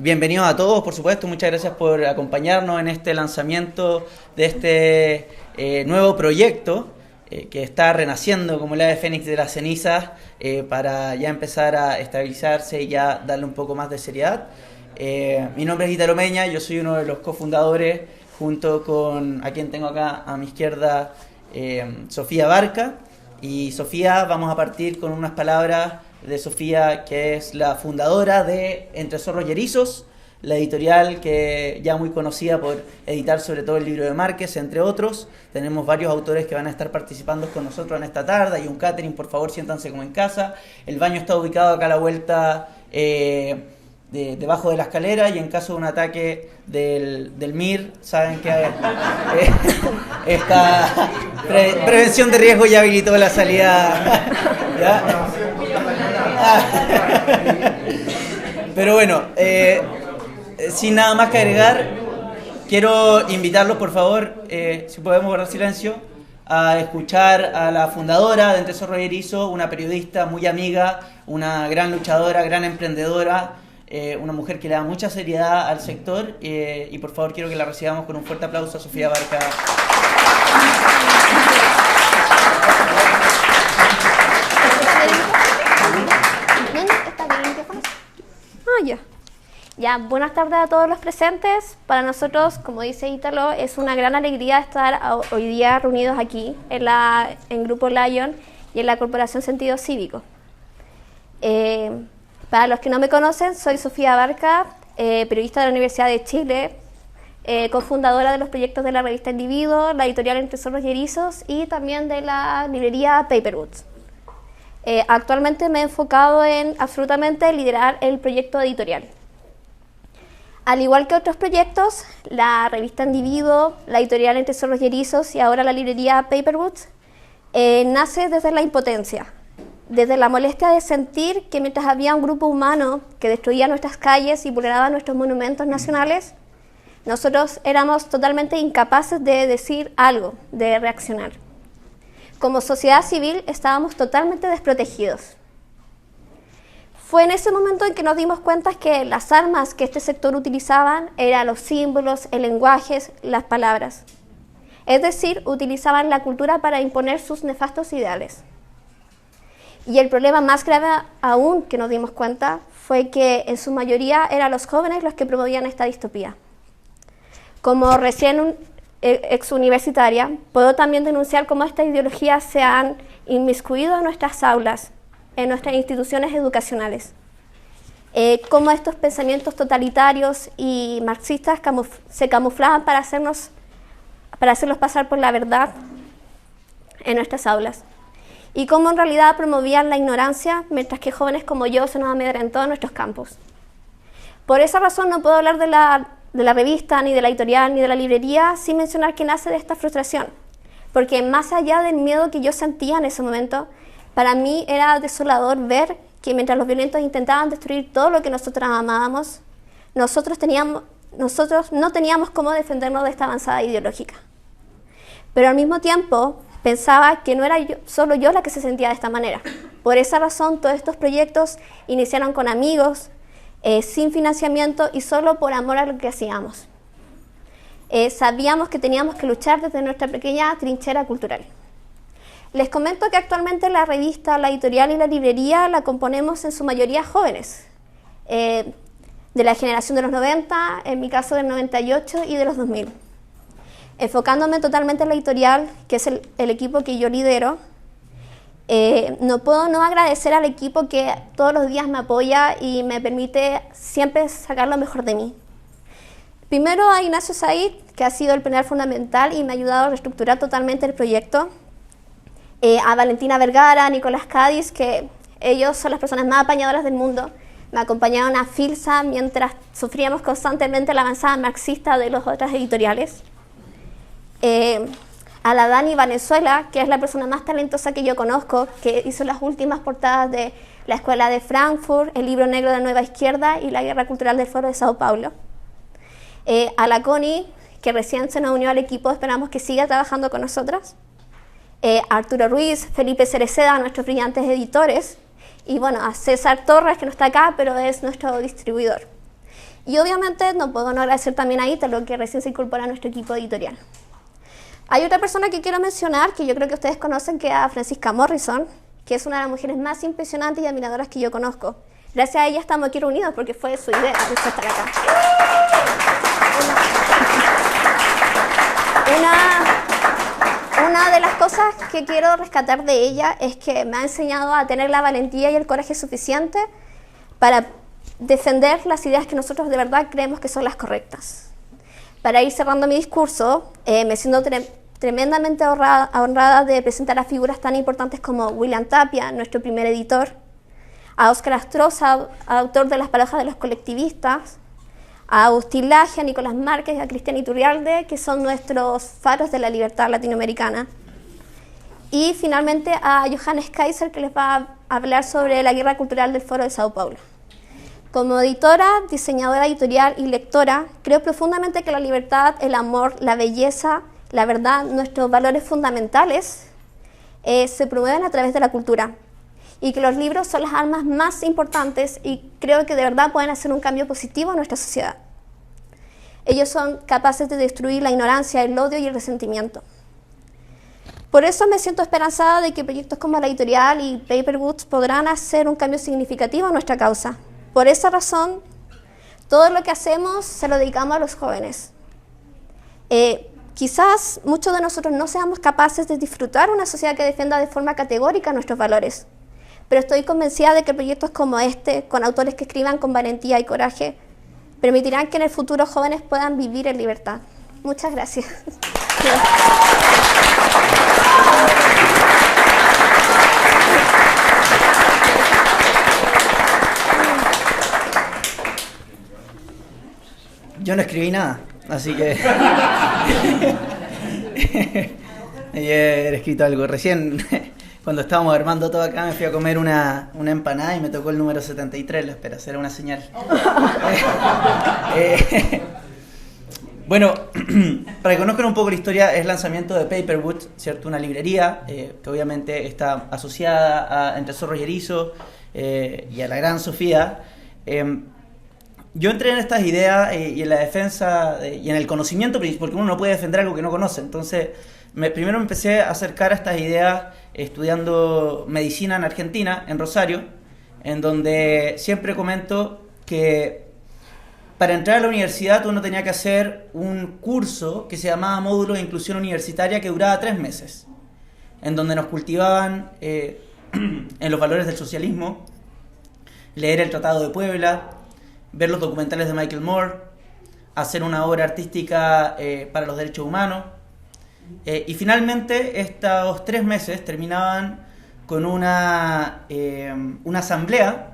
bienvenidos a todos, por supuesto. Muchas gracias por acompañarnos en este lanzamiento de este nuevo proyecto que está renaciendo como el ave fénix de las cenizas para ya empezar a estabilizarse y ya darle un poco más de seriedad. Mi nombre es Ítalo Meña, yo soy uno de los cofundadores junto con a quien tengo acá a mi izquierda, Sofía Barca. Y Sofía, vamos a partir con unas palabras de Sofía, que es la fundadora de Entre Zorros y Erizos, la editorial que ya muy conocida por editar sobre todo el libro de Márquez, entre otros. Tenemos varios autores que van a estar participando con nosotros en esta tarde. Hay un catering, por favor, siéntanse como en casa. El baño está ubicado acá a la vuelta, debajo de la escalera, y en caso de un ataque del MIR, saben que esta prevención de riesgo ya habilitó la salida. ¿Ya? Pero bueno, sin nada más que agregar, quiero invitarlos, por favor, si podemos guardar silencio, a escuchar a la fundadora de Entre Zorros y Erizos, una periodista muy amiga, una gran luchadora, gran emprendedora, una mujer que le da mucha seriedad al sector, y por favor quiero que la recibamos con un fuerte aplauso a Sofía Barca. Ya, buenas tardes a todos los presentes. Para nosotros, como dice Ítalo, es una gran alegría estar hoy día reunidos aquí en Grupo Lion y en la Corporación Sentido Cívico. Para los que no me conocen, soy Sofía Barca, periodista de la Universidad de Chile, cofundadora de los proyectos de la revista Individuo, la editorial Entre Zorros y Erizos y también de la librería Paperwoods. Actualmente me he enfocado en absolutamente liderar el proyecto editorial. Al igual que otros proyectos, la revista Individuo, la editorial Entre Zorros y Erizos y ahora la librería Paperwoods, nace desde la impotencia, desde la molestia de sentir que mientras había un grupo humano que destruía nuestras calles y vulneraba nuestros monumentos nacionales, nosotros éramos totalmente incapaces de decir algo, de reaccionar. Como sociedad civil estábamos totalmente desprotegidos. Fue en ese momento en que nos dimos cuenta que las armas que este sector utilizaban eran los símbolos, el lenguaje, las palabras. Es decir, utilizaban la cultura para imponer sus nefastos ideales. Y el problema más grave aún que nos dimos cuenta fue que en su mayoría eran los jóvenes los que promovían esta distopía. Como recién exuniversitaria, puedo también denunciar cómo estas ideologías se han inmiscuido en nuestras aulas, en nuestras instituciones educacionales. Cómo estos pensamientos totalitarios y marxistas se camuflaban para hacerlos pasar por la verdad en nuestras aulas. Y cómo en realidad promovían la ignorancia, mientras que jóvenes como yo se nos amedrentó en nuestros campus. Por esa razón no puedo hablar de la revista, ni de la editorial, ni de la librería, sin mencionar que nace de esta frustración. Porque más allá del miedo que yo sentía en ese momento, para mí era desolador ver que mientras los violentos intentaban destruir todo lo que nosotros amábamos, nosotros no teníamos cómo defendernos de esta avanzada ideológica. Pero al mismo tiempo pensaba que no era solo yo la que se sentía de esta manera. Por esa razón todos estos proyectos iniciaron con amigos, sin financiamiento y solo por amor a lo que hacíamos. Sabíamos que teníamos que luchar desde nuestra pequeña trinchera cultural. Les comento que actualmente la revista, la editorial y la librería la componemos en su mayoría jóvenes, de la generación de los 90, en mi caso del 98 y de los 2000. Enfocándome totalmente en la editorial, que es el equipo que yo lidero, no puedo no agradecer al equipo que todos los días me apoya y me permite siempre sacar lo mejor de mí. Primero a Ignacio Said, que ha sido el pilar fundamental y me ha ayudado a reestructurar totalmente el proyecto. A Valentina Vergara, a Nicolás Cádiz, que ellos son las personas más apañadoras del mundo. Me acompañaron a Filsa mientras sufríamos constantemente la avanzada marxista de las otras editoriales. A la Dani Valenzuela, que es la persona más talentosa que yo conozco, que hizo las últimas portadas de la Escuela de Frankfurt, el Libro Negro de Nueva Izquierda y la Guerra Cultural del Foro de Sao Paulo. A la Connie, que recién se nos unió al equipo, esperamos que siga trabajando con nosotras. Arturo Ruiz, Felipe Cereceda, nuestros brillantes editores, y bueno, a César Torres, que no está acá, pero es nuestro distribuidor. Y obviamente no puedo no agradecer también a Ítalo, que recién se incorpora a nuestro equipo editorial. Hay otra persona que quiero mencionar, que yo creo que ustedes conocen, que es a Francisca Morrison, que es una de las mujeres más impresionantes y admiradoras que yo conozco. Gracias a ella estamos aquí reunidos, porque fue su idea de estar acá. Una de las cosas que quiero rescatar de ella es que me ha enseñado a tener la valentía y el coraje suficiente para defender las ideas que nosotros de verdad creemos que son las correctas. Para ir cerrando mi discurso, me siento tremendamente honrada de presentar a figuras tan importantes como William Tapia, nuestro primer editor, a Óscar Astroza, autor de Las paradojas de los colectivistas, a Agustín Laje, a Nicolás Márquez y a Cristian Iturrialde, que son nuestros faros de la libertad latinoamericana. Y finalmente a Johannes Kaiser, que les va a hablar sobre la guerra cultural del Foro de Sao Paulo. Como editora, diseñadora editorial y lectora, creo profundamente que la libertad, el amor, la belleza, la verdad, nuestros valores fundamentales se promueven a través de la cultura. Y que los libros son las armas más importantes y creo que de verdad pueden hacer un cambio positivo en nuestra sociedad. Ellos son capaces de destruir la ignorancia, el odio y el resentimiento. Por eso me siento esperanzada de que proyectos como la editorial y Paper Books podrán hacer un cambio significativo en nuestra causa. Por esa razón, todo lo que hacemos se lo dedicamos a los jóvenes. Quizás muchos de nosotros no seamos capaces de disfrutar una sociedad que defienda de forma categórica nuestros valores, pero estoy convencida de que proyectos como este, con autores que escriban con valentía y coraje, permitirán que en el futuro jóvenes puedan vivir en libertad. Muchas gracias. Yo no escribí nada, así que he escrito algo. Recién, cuando estábamos armando todo acá, me fui a comer una empanada y me tocó el número 73, la espera, será una señal. Bueno, para que conozcan un poco la historia, es el lanzamiento de Paperwood, ¿cierto? Una librería que obviamente está asociada a Entre Zorros y Erizos y a la gran Sofía. Yo entré en estas ideas y en la defensa y en el conocimiento, porque uno no puede defender algo que no conoce. Entonces, primero me empecé a acercar a estas ideas estudiando medicina en Argentina, en Rosario, en donde siempre comento que para entrar a la universidad uno tenía que hacer un curso que se llamaba Módulo de Inclusión Universitaria, que duraba 3 meses, en donde nos cultivaban en los valores del socialismo, leer el Tratado de Puebla, ver los documentales de Michael Moore, hacer una obra artística para los derechos humanos. Y finalmente estos 3 meses terminaban con una asamblea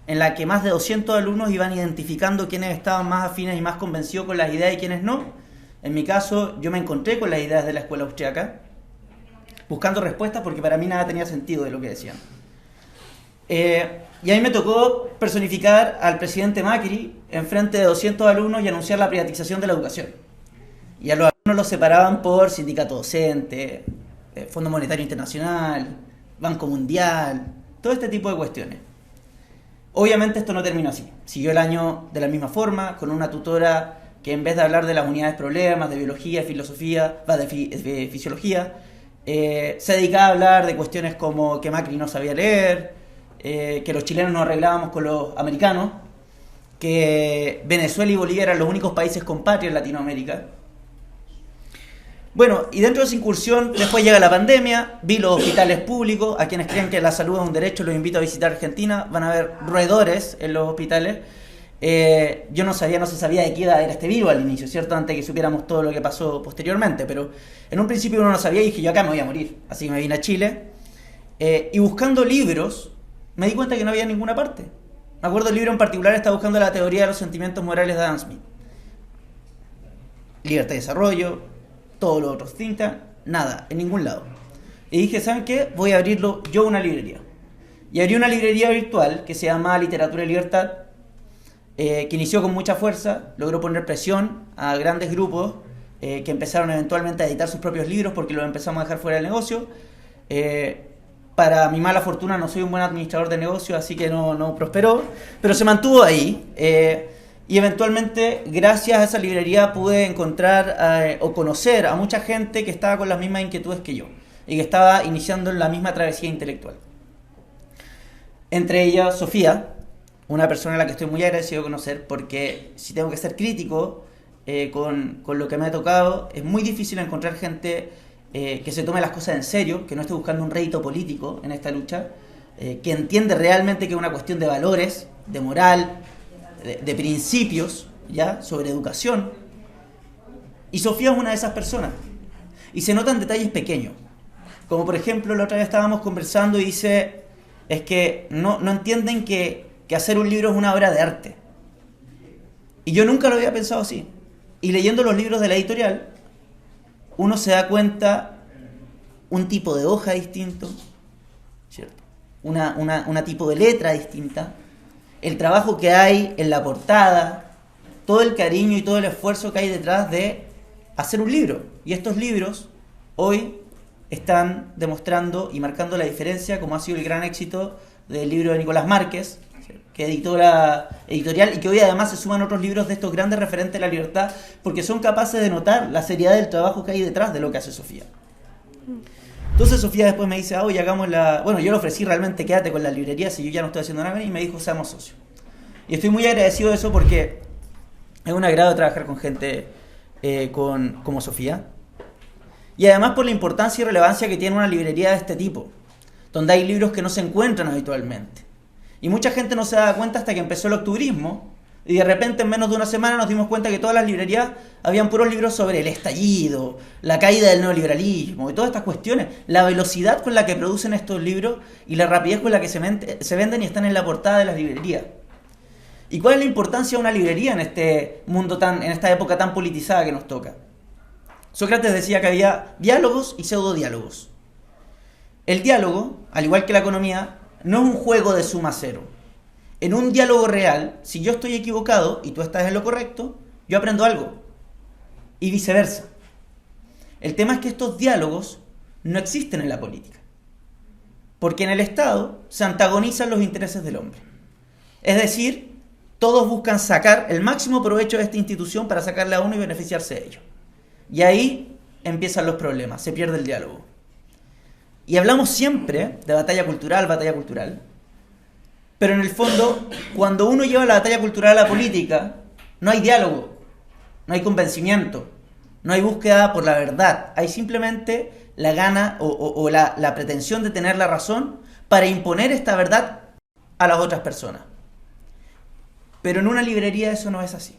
en la que más de 200 alumnos iban identificando quiénes estaban más afines y más convencidos con las ideas y quiénes no. En mi caso, yo me encontré con las ideas de la escuela austriaca, buscando respuestas porque para mí nada tenía sentido de lo que decían. Y a mí me tocó personificar al presidente Macri en frente de 200 alumnos y anunciar la privatización de la educación. Y a los alumnos los separaban por sindicato docente, Fondo Monetario Internacional, Banco Mundial, todo este tipo de cuestiones. Obviamente esto no terminó así. Siguió el año de la misma forma, con una tutora que en vez de hablar de las unidades problemas, de biología, filosofía, de fisiología, se dedicaba a hablar de cuestiones como que Macri no sabía leer, que los chilenos nos arreglábamos con los americanos, que Venezuela y Bolivia eran los únicos países con patria en Latinoamérica. Bueno, y dentro de esa incursión después llega la pandemia, vi los hospitales públicos. A quienes creen que la salud es un derecho, los invito a visitar Argentina, van a ver roedores en los hospitales. Yo no se sabía de qué iba a haber este virus al inicio, ¿cierto? Antes que supiéramos todo lo que pasó posteriormente, pero en un principio uno no sabía y dije, yo acá me voy a morir, así que me vine a Chile. Y buscando libros, me di cuenta que no había en ninguna parte. Me acuerdo el libro en particular, estaba buscando la teoría de los sentimientos morales de Adam Smith. Libertad y desarrollo, todos los otros think tank, nada, en ningún lado. Y dije, ¿saben qué? Voy a abrirlo yo una librería. Y abrí una librería virtual que se llama Literatura y Libertad, que inició con mucha fuerza, logró poner presión a grandes grupos que empezaron eventualmente a editar sus propios libros porque los empezamos a dejar fuera del negocio. Para mi mala fortuna no soy un buen administrador de negocios, así que no prosperó, pero se mantuvo ahí. Y eventualmente, gracias a esa librería, pude encontrar o conocer a mucha gente que estaba con las mismas inquietudes que yo y que estaba iniciando la misma travesía intelectual. Entre ellas, Sofía, una persona a la que estoy muy agradecido de conocer, porque si tengo que ser crítico con lo que me ha tocado, es muy difícil encontrar gente que se tome las cosas en serio, que no esté buscando un rédito político en esta lucha, que entiende realmente que es una cuestión de valores, de moral, de principios, ¿ya? Sobre educación. Y Sofía es una de esas personas. Y se notan detalles pequeños. Como por ejemplo, la otra vez estábamos conversando y dice, es que no entienden que hacer un libro es una obra de arte. Y yo nunca lo había pensado así. Y leyendo los libros de la editorial, uno se da cuenta un tipo de hoja distinto, ¿cierto? Una tipo de letra distinta, el trabajo que hay en la portada, todo el cariño y todo el esfuerzo que hay detrás de hacer un libro. Y estos libros hoy están demostrando y marcando la diferencia, como ha sido el gran éxito del libro de Nicolás Márquez, que editó la editorial, y que hoy además se suman otros libros de estos grandes referentes de la libertad, porque son capaces de notar la seriedad del trabajo que hay detrás de lo que hace Sofía. Entonces Sofía después me dice, oye, hagamos la... Bueno, yo le ofrecí realmente, quédate con la librería si yo ya no estoy haciendo nada, y me dijo, seamos socios. Y estoy muy agradecido de eso porque es un agrado trabajar con gente como Sofía. Y además por la importancia y relevancia que tiene una librería de este tipo, donde hay libros que no se encuentran habitualmente. Y mucha gente no se da cuenta hasta que empezó el octubrismo, y de repente en menos de una semana nos dimos cuenta que todas las librerías habían puros libros sobre el estallido, la caída del neoliberalismo y todas estas cuestiones, la velocidad con la que producen estos libros y la rapidez con la que se venden y están en la portada de las librerías. ¿Y cuál es la importancia de una librería en este mundo en esta época tan politizada que nos toca? Sócrates decía que había diálogos y pseudodiálogos. El diálogo, al igual que la economía, no es un juego de suma cero. En un diálogo real, si yo estoy equivocado y tú estás en lo correcto, yo aprendo algo. Y viceversa. El tema es que estos diálogos no existen en la política. Porque en el Estado se antagonizan los intereses del hombre. Es decir, todos buscan sacar el máximo provecho de esta institución para sacarle a uno y beneficiarse de ello. Y ahí empiezan los problemas, se pierde el diálogo. Y hablamos siempre de batalla cultural, pero en el fondo, cuando uno lleva la batalla cultural a la política, no hay diálogo, no hay convencimiento, no hay búsqueda por la verdad, hay simplemente la gana o la pretensión de tener la razón para imponer esta verdad a las otras personas. Pero en una librería eso no es así,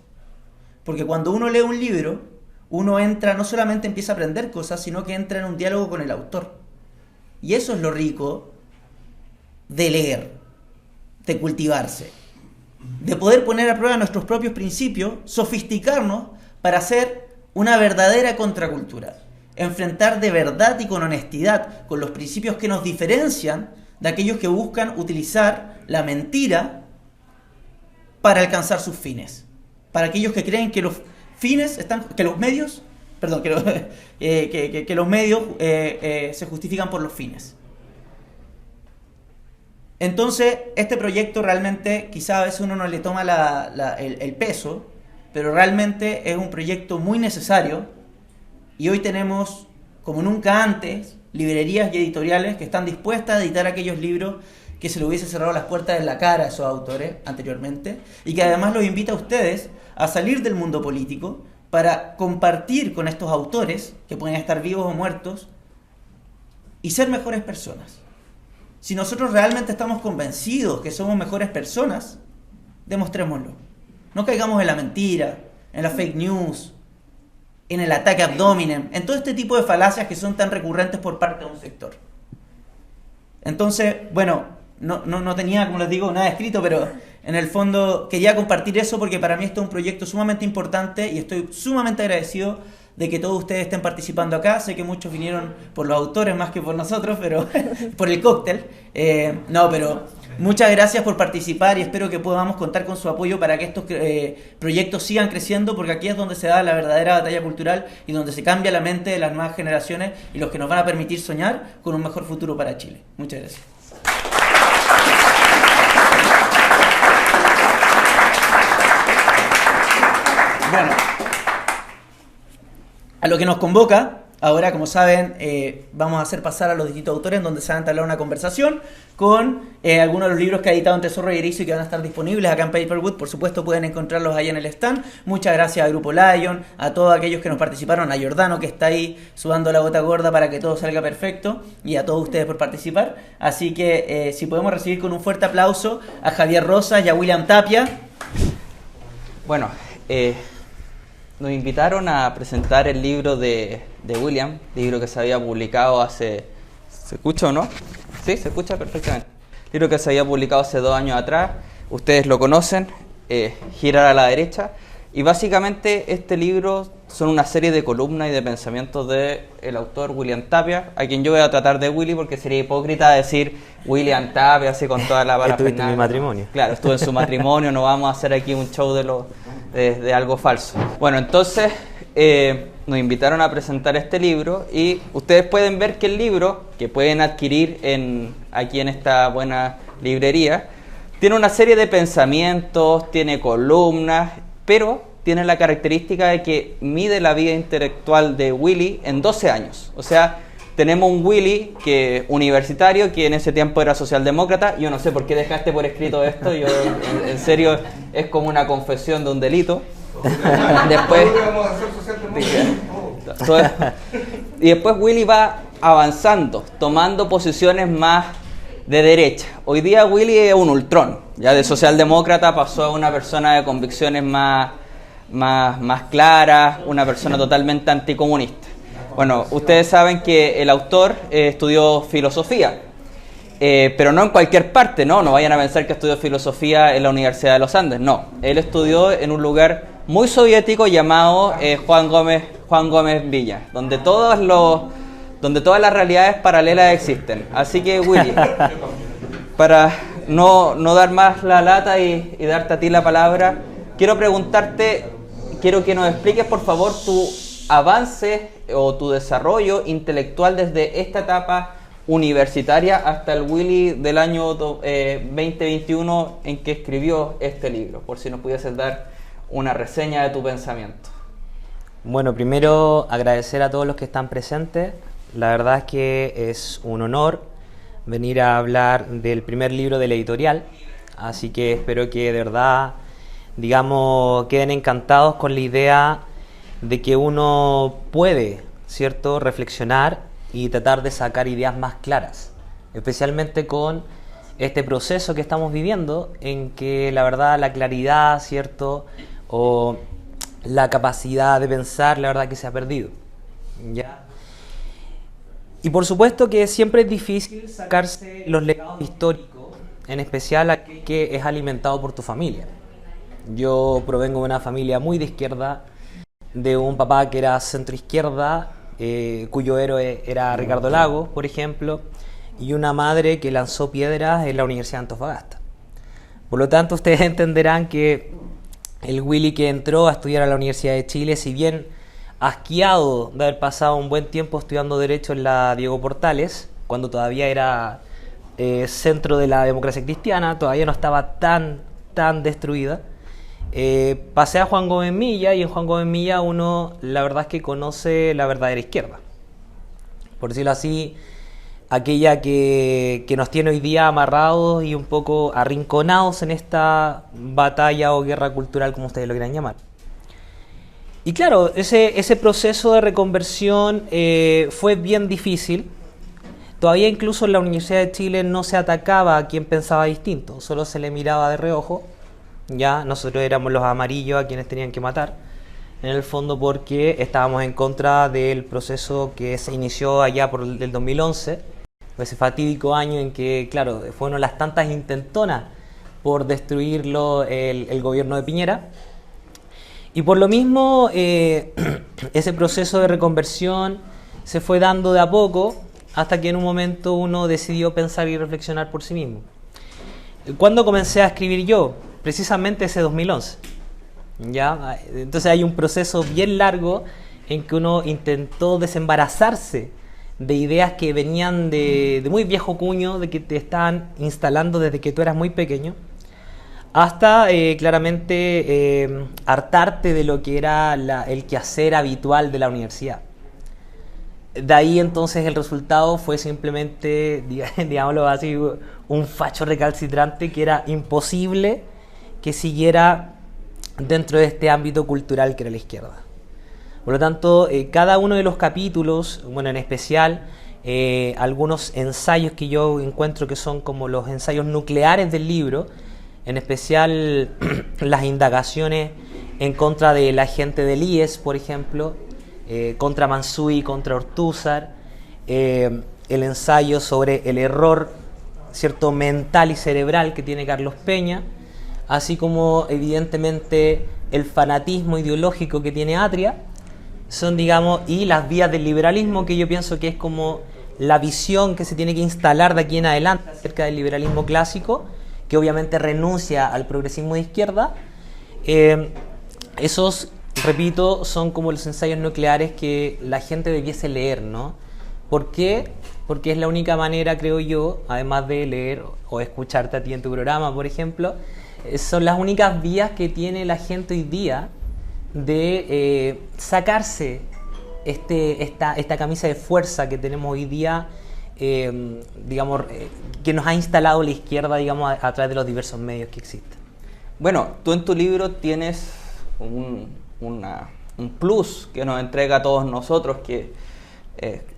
porque cuando uno lee un libro, uno entra, no solamente empieza a aprender cosas, sino que entra en un diálogo con el autor. Y eso es lo rico de leer, de cultivarse, de poder poner a prueba nuestros propios principios, sofisticarnos para hacer una verdadera contracultura, enfrentar de verdad y con honestidad con los principios que nos diferencian de aquellos que buscan utilizar la mentira para alcanzar sus fines, para aquellos que creen que los fines están, que los medios se justifican por los fines. Entonces, este proyecto realmente, quizá a veces uno no le toma el peso, pero realmente es un proyecto muy necesario, y hoy tenemos, como nunca antes, librerías y editoriales que están dispuestas a editar aquellos libros que se le hubiese cerrado las puertas en la cara a esos autores anteriormente, y que además los invita a ustedes a salir del mundo político para compartir con estos autores, que pueden estar vivos o muertos, y ser mejores personas. Si nosotros realmente estamos convencidos que somos mejores personas, demostrémoslo. No caigamos en la mentira, en la fake news, en el ataque ad hominem, en todo este tipo de falacias que son tan recurrentes por parte de un sector. Entonces, bueno, no tenía, como les digo, nada escrito, pero en el fondo quería compartir eso porque para mí esto es un proyecto sumamente importante y estoy sumamente agradecido de que todos ustedes estén participando acá. Sé que muchos vinieron por los autores más que por nosotros, pero por el cóctel. Pero muchas gracias por participar y espero que podamos contar con su apoyo para que estos proyectos sigan creciendo, porque aquí es donde se da la verdadera batalla cultural y donde se cambia la mente de las nuevas generaciones y los que nos van a permitir soñar con un mejor futuro para Chile. Muchas gracias. Bueno, a lo que nos convoca, ahora, como saben, vamos a hacer pasar a los distintos autores en donde se va a entablar una conversación con algunos de los libros que ha editado Entre Zorro y Erizo y que van a estar disponibles acá en Paperwood. Por supuesto, pueden encontrarlos ahí en el stand. Muchas gracias al Grupo Lion, a todos aquellos que nos participaron, a Giordano, que está ahí sudando la gota gorda para que todo salga perfecto, y a todos ustedes por participar. Así que, si podemos recibir con un fuerte aplauso a Javier Rosas y a William Tapia. Bueno, nos invitaron a presentar el libro de William, libro que se había publicado hace... ¿Se escucha o no? Sí, se escucha perfectamente. Libro que se había publicado hace 2 años atrás, ustedes lo conocen, Girar a la derecha, y básicamente este libro son una serie de columnas y de pensamientos del autor William Tapia, a quien yo voy a tratar de Willy porque sería hipócrita decir William Tapia así con toda la parafernalia. Estuviste en mi matrimonio. Claro, estuve en su matrimonio, no vamos a hacer aquí un show de algo falso. Bueno, entonces nos invitaron a presentar este libro y ustedes pueden ver que el libro, que pueden adquirir aquí en esta buena librería, tiene una serie de pensamientos, tiene columnas, pero tiene la característica de que mide la vida intelectual de Willy en 12 años. O sea, tenemos un Willy universitario que en ese tiempo era socialdemócrata. Yo no sé por qué dejaste por escrito esto, yo en serio es como una confesión de un delito. Después, y después Willy va avanzando, tomando posiciones más de derecha. Hoy día Willy es un ultrón, ya de socialdemócrata pasó a una persona de convicciones más claras, una persona totalmente anticomunista. Bueno, ustedes saben que el autor estudió filosofía, pero no en cualquier parte, no vayan a pensar que estudió filosofía en la Universidad de los Andes, no. Él estudió en un lugar muy soviético llamado Juan Gómez Villa, donde todas las realidades paralelas existen. Así que, Willy, para no dar más la lata y darte a ti la palabra, quiero que nos expliques, por favor, tu avance o tu desarrollo intelectual desde esta etapa universitaria hasta el Willy del año 2021 en que escribió este libro, por si nos pudieses dar una reseña de tu pensamiento. Bueno, primero agradecer a todos los que están presentes. La verdad es que es un honor venir a hablar del primer libro de la editorial, así que espero que de verdad, digamos, queden encantados con la idea de que uno puede, ¿cierto?, reflexionar y tratar de sacar ideas más claras, especialmente con este proceso que estamos viviendo, en que la verdad la claridad, ¿cierto?, o la capacidad de pensar, la verdad que se ha perdido, ¿ya? Y por supuesto que siempre es difícil sacarse los legados históricos, en especial aquel que es alimentado por tu familia. Yo provengo de una familia muy de izquierda, de un papá que era centroizquierda, cuyo héroe era Ricardo Lagos, por ejemplo, y una madre que lanzó piedras en la Universidad de Antofagasta. Por lo tanto, ustedes entenderán que el Willy que entró a estudiar a la Universidad de Chile, si bien asqueado de haber pasado un buen tiempo estudiando Derecho en la Diego Portales, cuando todavía era centro de la democracia cristiana, todavía no estaba tan destruida, pasé a Juan Gómez Milla, y en Juan Gómez Milla uno la verdad es que conoce la verdadera izquierda, por decirlo así, aquella que nos tiene hoy día amarrados y un poco arrinconados en esta batalla o guerra cultural, como ustedes lo quieran llamar. Y claro, ese proceso de reconversión fue bien difícil. Todavía incluso en la Universidad de Chile no se atacaba a quien pensaba distinto, solo se le miraba de reojo. Ya nosotros éramos los amarillos a quienes tenían que matar, en el fondo porque estábamos en contra del proceso que se inició allá por el 2011, ese fatídico año en que, claro, fue una de las tantas intentonas por destruirlo el gobierno de Piñera. Y por lo mismo, ese proceso de reconversión se fue dando de a poco hasta que en un momento uno decidió pensar y reflexionar por sí mismo. ¿Cuándo comencé a escribir yo? Precisamente ese 2011. ¿Ya? Entonces hay un proceso bien largo en que uno intentó desembarazarse de ideas que venían de muy viejo cuño, de que te estaban instalando desde que tú eras muy pequeño, hasta claramente hartarte de lo que era el quehacer habitual de la universidad. De ahí entonces el resultado fue simplemente, digámoslo así, un facho recalcitrante que era imposible que siguiera dentro de este ámbito cultural que era la izquierda. Por lo tanto, cada uno de los capítulos, bueno, en especial algunos ensayos que yo encuentro que son como los ensayos nucleares del libro, en especial las indagaciones en contra de la gente del IES, por ejemplo, contra Mansuy, contra Ortúzar, el ensayo sobre el error, ¿cierto?, mental y cerebral que tiene Carlos Peña, así como evidentemente el fanatismo ideológico que tiene Atria, son, digamos, y las vías del liberalismo, que yo pienso que es como la visión que se tiene que instalar de aquí en adelante acerca del liberalismo clásico, que obviamente renuncia al progresismo de izquierda. Esos, repito, son como los ensayos nucleares que la gente debiese leer, ¿no? ¿Por qué? Porque es la única manera, creo yo, además de leer o escucharte a ti en tu programa, por ejemplo, son las únicas vías que tiene la gente hoy día de sacarse esta camisa de fuerza que tenemos hoy día, digamos, que nos ha instalado la izquierda, digamos, a través de los diversos medios que existen. Bueno, tú en tu libro tienes un plus que nos entrega a todos nosotros, que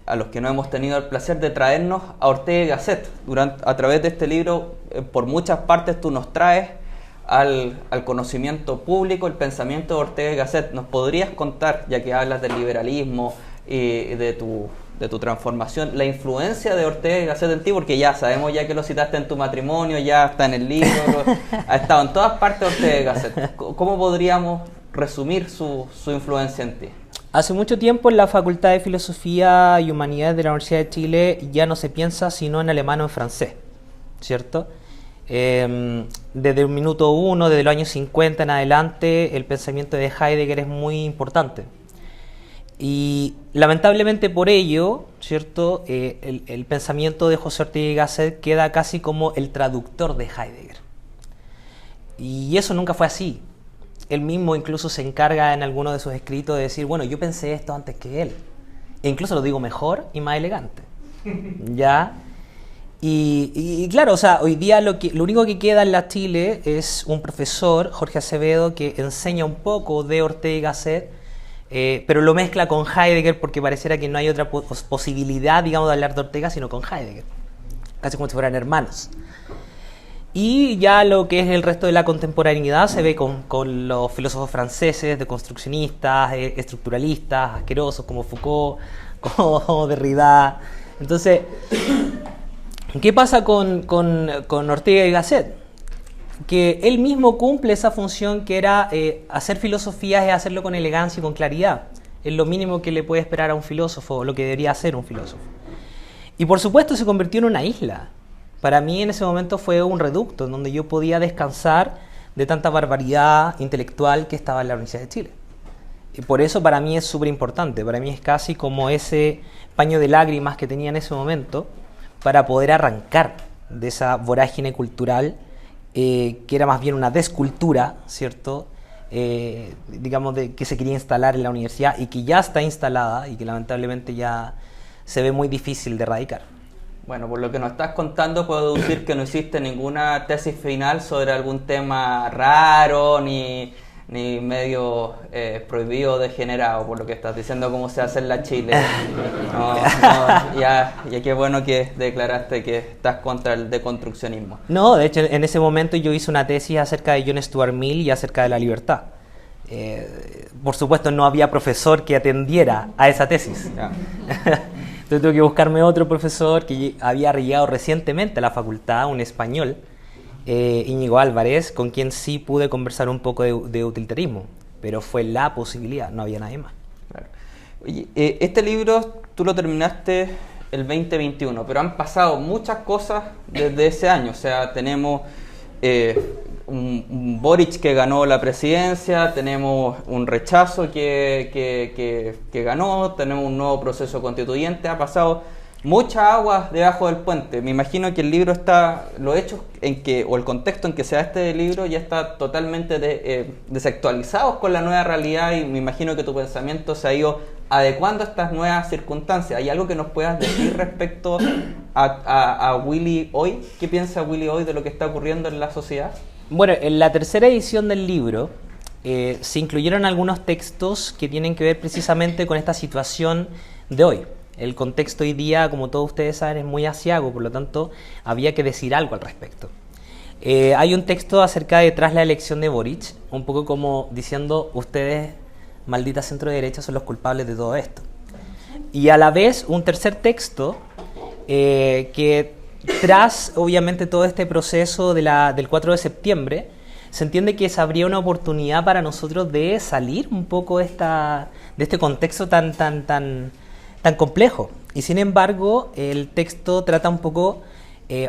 a los que no hemos tenido el placer de traernos a Ortega y Gasset. A través de este libro, por muchas partes tú nos traes al conocimiento público el pensamiento de Ortega y Gasset. ¿Nos podrías contar, ya que hablas del liberalismo y de tu transformación, la influencia de Ortega y Gasset en ti? Porque ya sabemos ya que lo citaste en tu matrimonio, ya está en el libro, ha estado en todas partes Ortega y Gasset. ¿Cómo podríamos resumir su influencia en ti? Hace mucho tiempo en la Facultad de Filosofía y Humanidades de la Universidad de Chile ya no se piensa sino en alemán o en francés, ¿cierto? Desde el minuto 1, desde los años 50 en adelante, el pensamiento de Heidegger es muy importante. Y lamentablemente por ello, ¿cierto?, el pensamiento de José Ortega y Gasset queda casi como el traductor de Heidegger. Y eso nunca fue así. Él mismo incluso se encarga en alguno de sus escritos de decir, bueno, yo pensé esto antes que él. E incluso lo digo mejor y más elegante. ¿Ya? Y claro, o sea, hoy día lo único que queda en la Chile es un profesor, Jorge Acevedo, que enseña un poco de Ortega y Gasset, pero lo mezcla con Heidegger porque pareciera que no hay otra posibilidad, digamos, de hablar de Ortega sino con Heidegger. Casi como si fueran hermanos. Y ya lo que es el resto de la contemporaneidad se ve con los filósofos franceses, deconstruccionistas, estructuralistas, asquerosos como Foucault, como Derrida. Entonces, ¿qué pasa con Ortega y Gasset? Que él mismo cumple esa función que era hacer filosofía es hacerlo con elegancia y con claridad. Es lo mínimo que le puede esperar a un filósofo, o lo que debería hacer un filósofo. Y por supuesto se convirtió en una isla. Para mí en ese momento fue un reducto en donde yo podía descansar de tanta barbaridad intelectual que estaba en la Universidad de Chile. Y por eso para mí es súper importante. Para mí es casi como ese paño de lágrimas que tenía en ese momento para poder arrancar de esa vorágine cultural que era más bien una descultura, ¿cierto? Digamos, que se quería instalar en la universidad y que ya está instalada y que lamentablemente ya se ve muy difícil de erradicar. Bueno, por lo que nos estás contando puedo deducir que no hiciste ninguna tesis final sobre algún tema raro ni medio prohibido o degenerado, por lo que estás diciendo cómo se hace en la Chile. Ya qué bueno que declaraste que estás contra el deconstruccionismo. No, de hecho en ese momento yo hice una tesis acerca de John Stuart Mill y acerca de la libertad. Por supuesto no había profesor que atendiera a esa tesis. Entonces tuve que buscarme otro profesor que había llegado recientemente a la facultad, un español, Íñigo Álvarez, con quien sí pude conversar un poco de utilitarismo, pero fue la posibilidad, no había nadie más. Claro. Oye, este libro tú lo terminaste el 2021, pero han pasado muchas cosas desde ese año. O sea, tenemos un Boric que ganó la presidencia, tenemos un rechazo que ganó, tenemos un nuevo proceso constituyente. Ha pasado mucha agua debajo del puente. Me imagino que el libro está, los hechos en que, o el contexto en que se da este libro ya está totalmente desactualizados con la nueva realidad, y me imagino que tu pensamiento se ha ido adecuando a estas nuevas circunstancias. ¿Hay algo que nos puedas decir respecto a Willy hoy? ¿Qué piensa Willy hoy de lo que está ocurriendo en la sociedad? Bueno, en la tercera edición del libro se incluyeron algunos textos que tienen que ver precisamente con esta situación de hoy. El contexto hoy día, como todos ustedes saben, es muy aciago, por lo tanto, había que decir algo al respecto. Hay un texto acerca de tras la elección de Boric, un poco como diciendo, ustedes, maldita centro derecha, son los culpables de todo esto. Y a la vez, un tercer texto que tras, obviamente, todo este proceso del 4 de septiembre, se entiende que se abría una oportunidad para nosotros de salir un poco de este contexto tan complejo. Y sin embargo, el texto trata un poco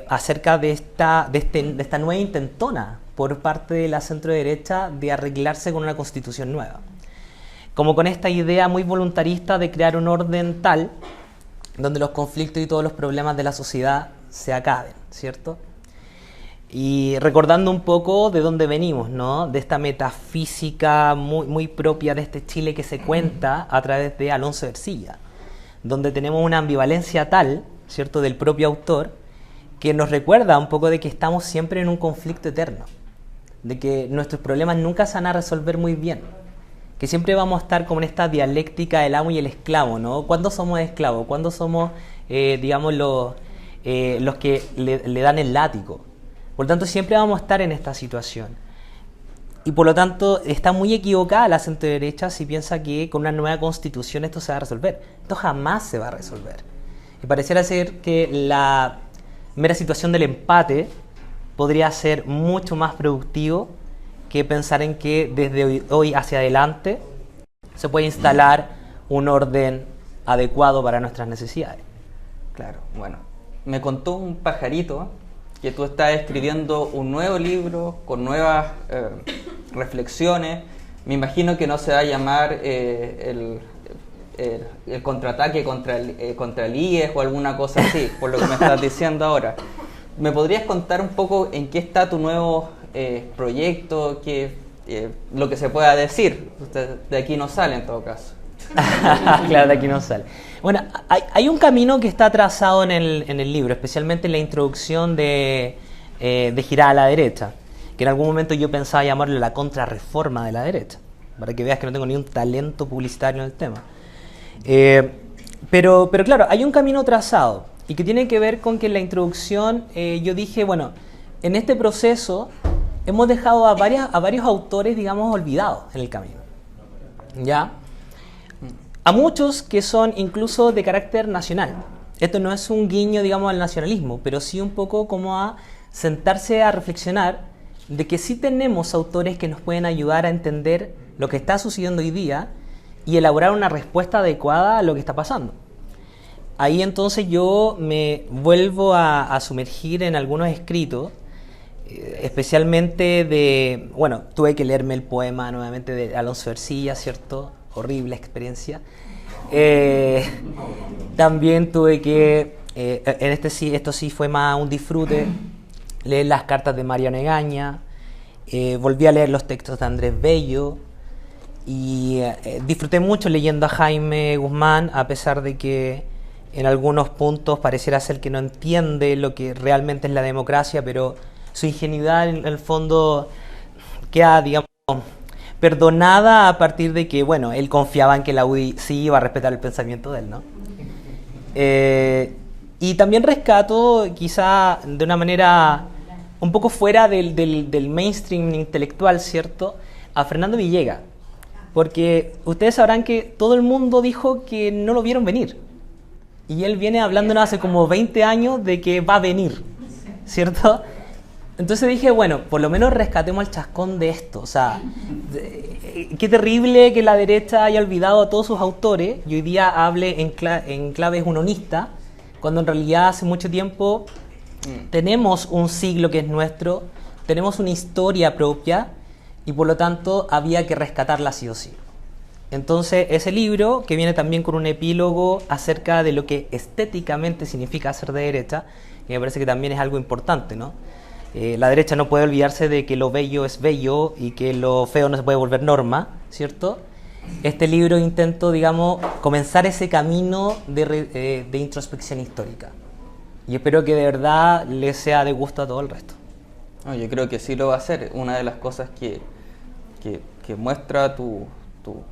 acerca de esta nueva intentona por parte de la centro-derecha de arreglarse con una constitución nueva. Como con esta idea muy voluntarista de crear un orden tal donde los conflictos y todos los problemas de la sociedad se acaben, ¿cierto? Y recordando un poco de dónde venimos, ¿no? De esta metafísica muy propia de este Chile que se cuenta a través de Alonso Ercilla, donde tenemos una ambivalencia tal, ¿cierto?, del propio autor, que nos recuerda un poco de que estamos siempre en un conflicto eterno, de que nuestros problemas nunca se van a resolver muy bien, que siempre vamos a estar como en esta dialéctica del amo y el esclavo, ¿no? ¿Cuándo somos esclavos? ¿Cuándo somos, digamos, los que le dan el látigo? Por lo tanto, siempre vamos a estar en esta situación. Y por lo tanto, está muy equivocada la centro-derecha si piensa que con una nueva constitución esto se va a resolver. Esto jamás se va a resolver. Y pareciera ser que la mera situación del empate podría ser mucho más productivo que pensar en que desde hoy hacia adelante se puede instalar un orden adecuado para nuestras necesidades. Claro, bueno. Me contó un pajarito que tú estás escribiendo un nuevo libro con nuevas reflexiones. Me imagino que no se va a llamar el contraataque contra el IES o alguna cosa así, por lo que me estás diciendo ahora. ¿Me podrías contar un poco en qué está tu nuevo proyecto, lo que se pueda decir? Usted de aquí no sale en todo caso. Claro, de aquí no sale. Bueno, hay un camino que está trazado en el libro, especialmente en la introducción de Girar a la derecha, que en algún momento yo pensaba llamarlo la contrarreforma de la derecha, para que veas que no tengo ni un talento publicitario en el tema. Pero claro, hay un camino trazado y que tiene que ver con que en la introducción yo dije, bueno, en este proceso hemos dejado a varios autores, digamos, olvidados en el camino, ¿ya? A muchos que son incluso de carácter nacional. Esto no es un guiño, digamos, al nacionalismo, pero sí un poco como a sentarse a reflexionar de que sí tenemos autores que nos pueden ayudar a entender lo que está sucediendo hoy día y elaborar una respuesta adecuada a lo que está pasando. Ahí entonces yo me vuelvo a sumergir en algunos escritos, especialmente tuve que leerme el poema nuevamente de Alonso Ercilla, ¿cierto? Horrible experiencia. También tuve que, esto sí fue más un disfrute, leer las cartas de Mariano Egaña, volví a leer los textos de Andrés Bello y disfruté mucho leyendo a Jaime Guzmán, a pesar de que en algunos puntos pareciera ser que no entiende lo que realmente es la democracia, pero su ingenuidad en el fondo queda, digamos, perdonada a partir de que, bueno, él confiaba en que la UDI sí iba a respetar el pensamiento de él, ¿no? Y también rescato, quizá de una manera un poco fuera del mainstream intelectual, ¿cierto?, a Fernando Villegas, porque ustedes sabrán que todo el mundo dijo que no lo vieron venir, y él viene hablándonos hace como 20 años de que va a venir, ¿cierto? Entonces dije, bueno, por lo menos rescatemos el chascón de esto. O sea, qué terrible que la derecha haya olvidado a todos sus autores y hoy día hable en claves unonistas, cuando en realidad hace mucho tiempo tenemos un siglo que es nuestro, tenemos una historia propia y por lo tanto había que rescatarla sí o sí. Entonces, ese libro, que viene también con un epílogo acerca de lo que estéticamente significa ser de derecha, y me parece que también es algo importante, ¿no? La derecha no puede olvidarse de que lo bello es bello y que lo feo no se puede volver norma, ¿cierto? Este libro intento, digamos, comenzar ese camino de introspección histórica. Y espero que de verdad les sea de gusto a todo el resto. No, yo creo que sí lo va a hacer. Una de las cosas que muestra tu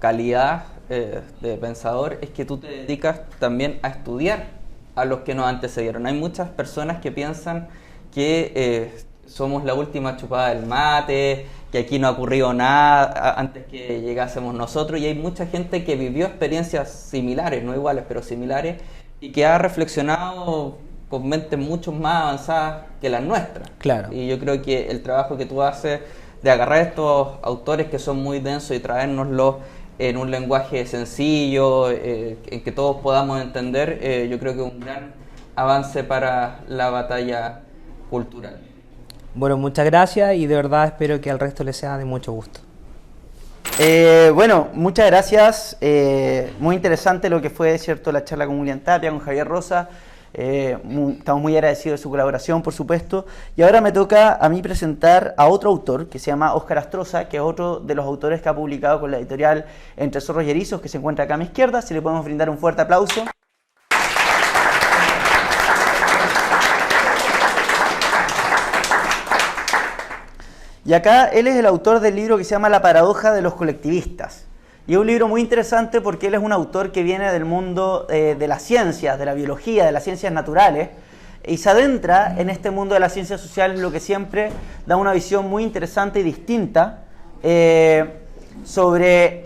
calidad de pensador es que tú te dedicas también a estudiar a los que nos antecedieron. Hay muchas personas que piensan que somos la última chupada del mate, que aquí no ha ocurrido nada antes que llegásemos nosotros, y hay mucha gente que vivió experiencias similares, no iguales, pero similares, y que ha reflexionado con mentes mucho más avanzadas que las nuestras. Claro. Y yo creo que el trabajo que tú haces de agarrar estos autores que son muy densos y traérnoslos en un lenguaje sencillo, en que todos podamos entender, yo creo que es un gran avance para la batalla cultural. Bueno, muchas gracias y de verdad espero que al resto les sea de mucho gusto. Bueno, muchas gracias. Muy interesante lo que fue, ¿cierto?, la charla con William Tapia, con Javier Rosa. Estamos muy agradecidos de su colaboración, por supuesto. Y ahora me toca a mí presentar a otro autor que se llama Óscar Astroza, que es otro de los autores que ha publicado con la editorial Entre Zorros y Erizos, que se encuentra acá a mi izquierda. Si le podemos brindar un fuerte aplauso. Y acá él es el autor del libro que se llama La paradoja de los colectivistas. Y es un libro muy interesante porque él es un autor que viene del mundo de las ciencias, de la biología, de las ciencias naturales, y se adentra en este mundo de las ciencias sociales, lo que siempre da una visión muy interesante y distinta sobre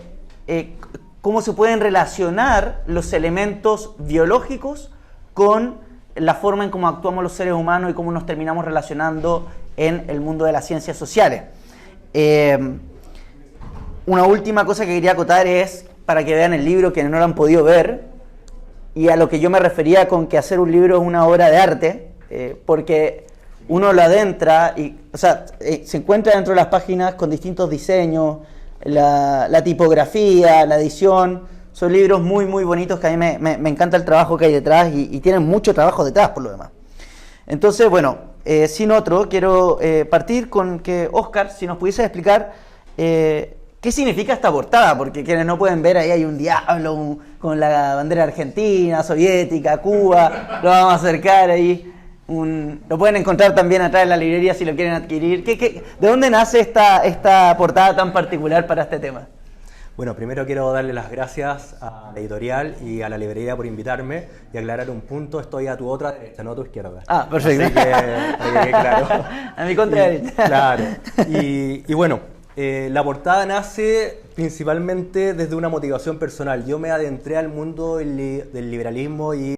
cómo se pueden relacionar los elementos biológicos con la forma en cómo actuamos los seres humanos y cómo nos terminamos relacionando en el mundo de las ciencias sociales. Una última cosa que quería acotar es, para que vean el libro, quienes no lo han podido ver, y a lo que yo me refería con que hacer un libro es una obra de arte, porque uno lo adentra, y, o sea, se encuentra dentro de las páginas con distintos diseños, la tipografía, la edición. Son libros muy, muy bonitos que a mí me encanta el trabajo que hay detrás y tienen mucho trabajo detrás, por lo demás. Entonces, bueno, sin otro, quiero partir con que Óscar, si nos pudiese explicar qué significa esta portada, porque quienes no pueden ver, ahí hay un diablo con la bandera argentina, soviética, Cuba, lo vamos a acercar ahí. Lo pueden encontrar también atrás en la librería si lo quieren adquirir. ¿De dónde nace esta portada tan particular para este tema? Bueno, primero quiero darle las gracias a la editorial y a la librería por invitarme y aclarar un punto. Estoy a tu otra derecha, no a tu izquierda. Ah, perfecto. Así que claro. A mi contraderecha. Claro. Y bueno, la portada nace principalmente desde una motivación personal. Yo me adentré al mundo del liberalismo y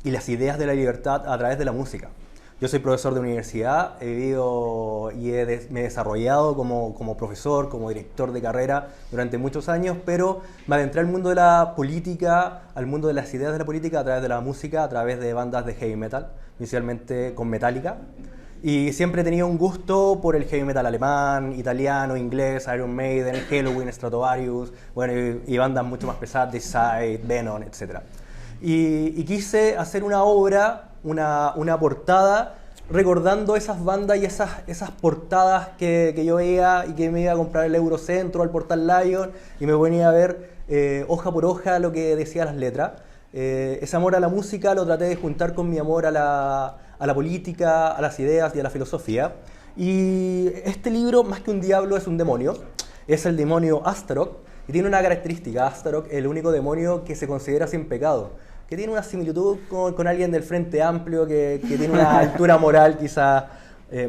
las ideas de la libertad a través de la música. Yo soy profesor de universidad, he vivido y me he desarrollado como profesor, como director de carrera durante muchos años, pero me adentré al mundo de la política, al mundo de las ideas de la política a través de la música, a través de bandas de heavy metal, inicialmente con Metallica. Y siempre he tenido un gusto por el heavy metal alemán, italiano, inglés, Iron Maiden, Helloween, Stratovarius, bueno, y bandas mucho más pesadas, Deicide, Venom, etc. Y quise hacer una obra, una portada recordando esas bandas y esas portadas que yo veía y que me iba a comprar el Eurocentro, al Portal Lion, y me ponía a ver hoja por hoja lo que decían las letras. Ese amor a la música lo traté de juntar con mi amor a la política, a las ideas y a la filosofía. Y este libro, más que un diablo, es un demonio. Es el demonio Astaroth, y tiene una característica. Astaroth es el único demonio que se considera sin pecado, que tiene una similitud con alguien del Frente Amplio, que tiene una altura moral quizá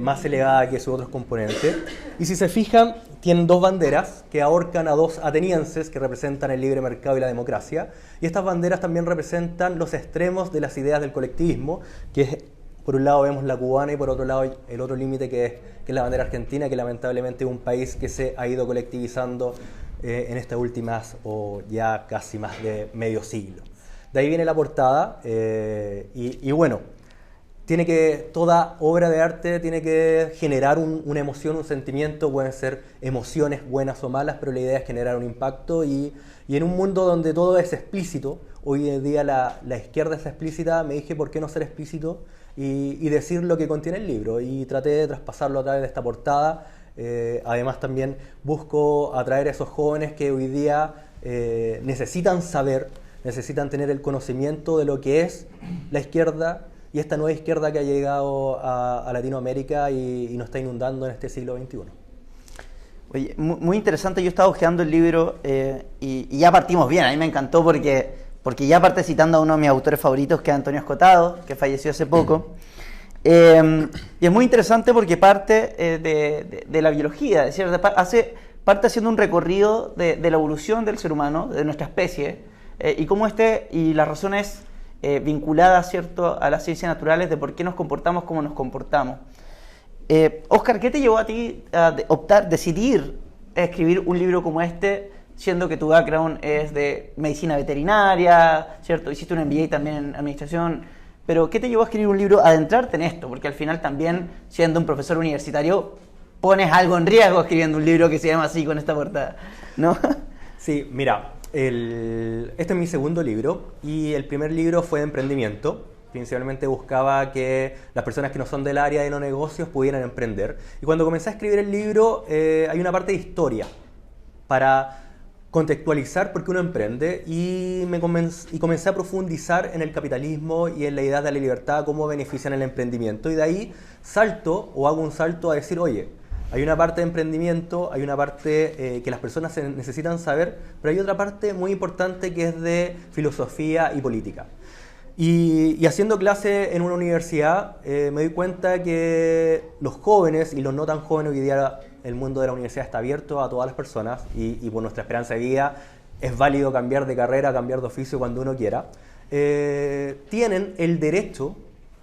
más elevada que sus otros componentes. Y si se fijan, tienen dos banderas que ahorcan a dos atenienses que representan el libre mercado y la democracia. Y estas banderas también representan los extremos de las ideas del colectivismo, que es, por un lado vemos la cubana y por otro lado el otro límite que es la bandera argentina, que lamentablemente es un país que se ha ido colectivizando en estas últimas o ya casi más de medio siglo. De ahí viene la portada y bueno, toda obra de arte tiene que generar una emoción, un sentimiento, pueden ser emociones buenas o malas, pero la idea es generar un impacto y en un mundo donde todo es explícito, hoy en día la izquierda es explícita, me dije por qué no ser explícito y decir lo que contiene el libro y traté de traspasarlo a través de esta portada. Además también busco atraer a esos jóvenes que hoy día necesitan saber, necesitan tener el conocimiento de lo que es la izquierda y esta nueva izquierda que ha llegado a Latinoamérica y nos está inundando en este siglo XXI. Oye, muy interesante, yo estaba hojeando el libro y ya partimos bien, a mí me encantó porque ya parte citando a uno de mis autores favoritos, que es Antonio Escotado, que falleció hace poco. Y es muy interesante porque parte de la biología, es decir, parte haciendo un recorrido de la evolución del ser humano, de nuestra especie, y cómo y las razones vinculadas, ¿cierto?, a las ciencias naturales de por qué nos comportamos como nos comportamos. Oscar, ¿qué te llevó a ti a decidir escribir un libro como este, siendo que tu background es de medicina veterinaria, ¿cierto? Hiciste un MBA también en administración, pero ¿qué te llevó a escribir un libro, a adentrarte en esto? Porque al final también, siendo un profesor universitario, pones algo en riesgo escribiendo un libro que se llama así, con esta portada, ¿no? Sí, mira, este es mi segundo libro y el primer libro fue de emprendimiento. Principalmente buscaba que las personas que no son del área de los negocios pudieran emprender. Y cuando comencé a escribir el libro, hay una parte de historia para contextualizar por qué uno emprende y comencé a profundizar en el capitalismo y en la idea de la libertad, cómo benefician el emprendimiento. Y de ahí hago un salto a decir, oye, hay una parte de emprendimiento, hay una parte que las personas necesitan saber, pero hay otra parte muy importante que es de filosofía y política. Y haciendo clase en una universidad me doy cuenta que los jóvenes y los no tan jóvenes, hoy día el mundo de la universidad está abierto a todas las personas y por nuestra esperanza de vida es válido cambiar de carrera, cambiar de oficio cuando uno quiera, tienen el derecho,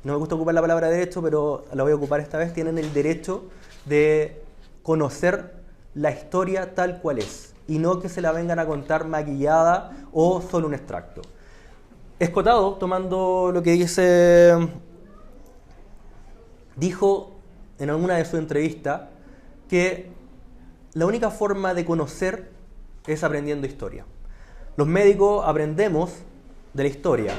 no me gusta ocupar la palabra derecho, pero la voy a ocupar esta vez, tienen el derecho de conocer la historia tal cual es y no que se la vengan a contar maquillada o solo un extracto. Escotado, tomando lo que dijo en alguna de sus entrevistas que la única forma de conocer es aprendiendo historia. Los médicos aprendemos de la historia.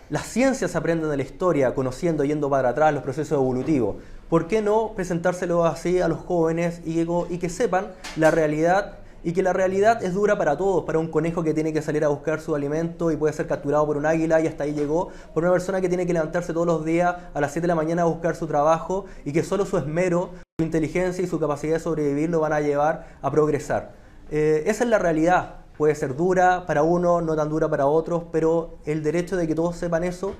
Las ciencias aprenden de la historia, conociendo, yendo para atrás los procesos evolutivos. ¿Por qué no presentárselo así a los jóvenes y que sepan la realidad? Y que la realidad es dura para todos, para un conejo que tiene que salir a buscar su alimento y puede ser capturado por un águila y hasta ahí llegó, por una persona que tiene que levantarse todos los días a las 7 de la mañana a buscar su trabajo y que solo su esmero, su inteligencia y su capacidad de sobrevivir lo van a llevar a progresar. Esa es la realidad, puede ser dura para uno, no tan dura para otros, pero el derecho de que todos sepan eso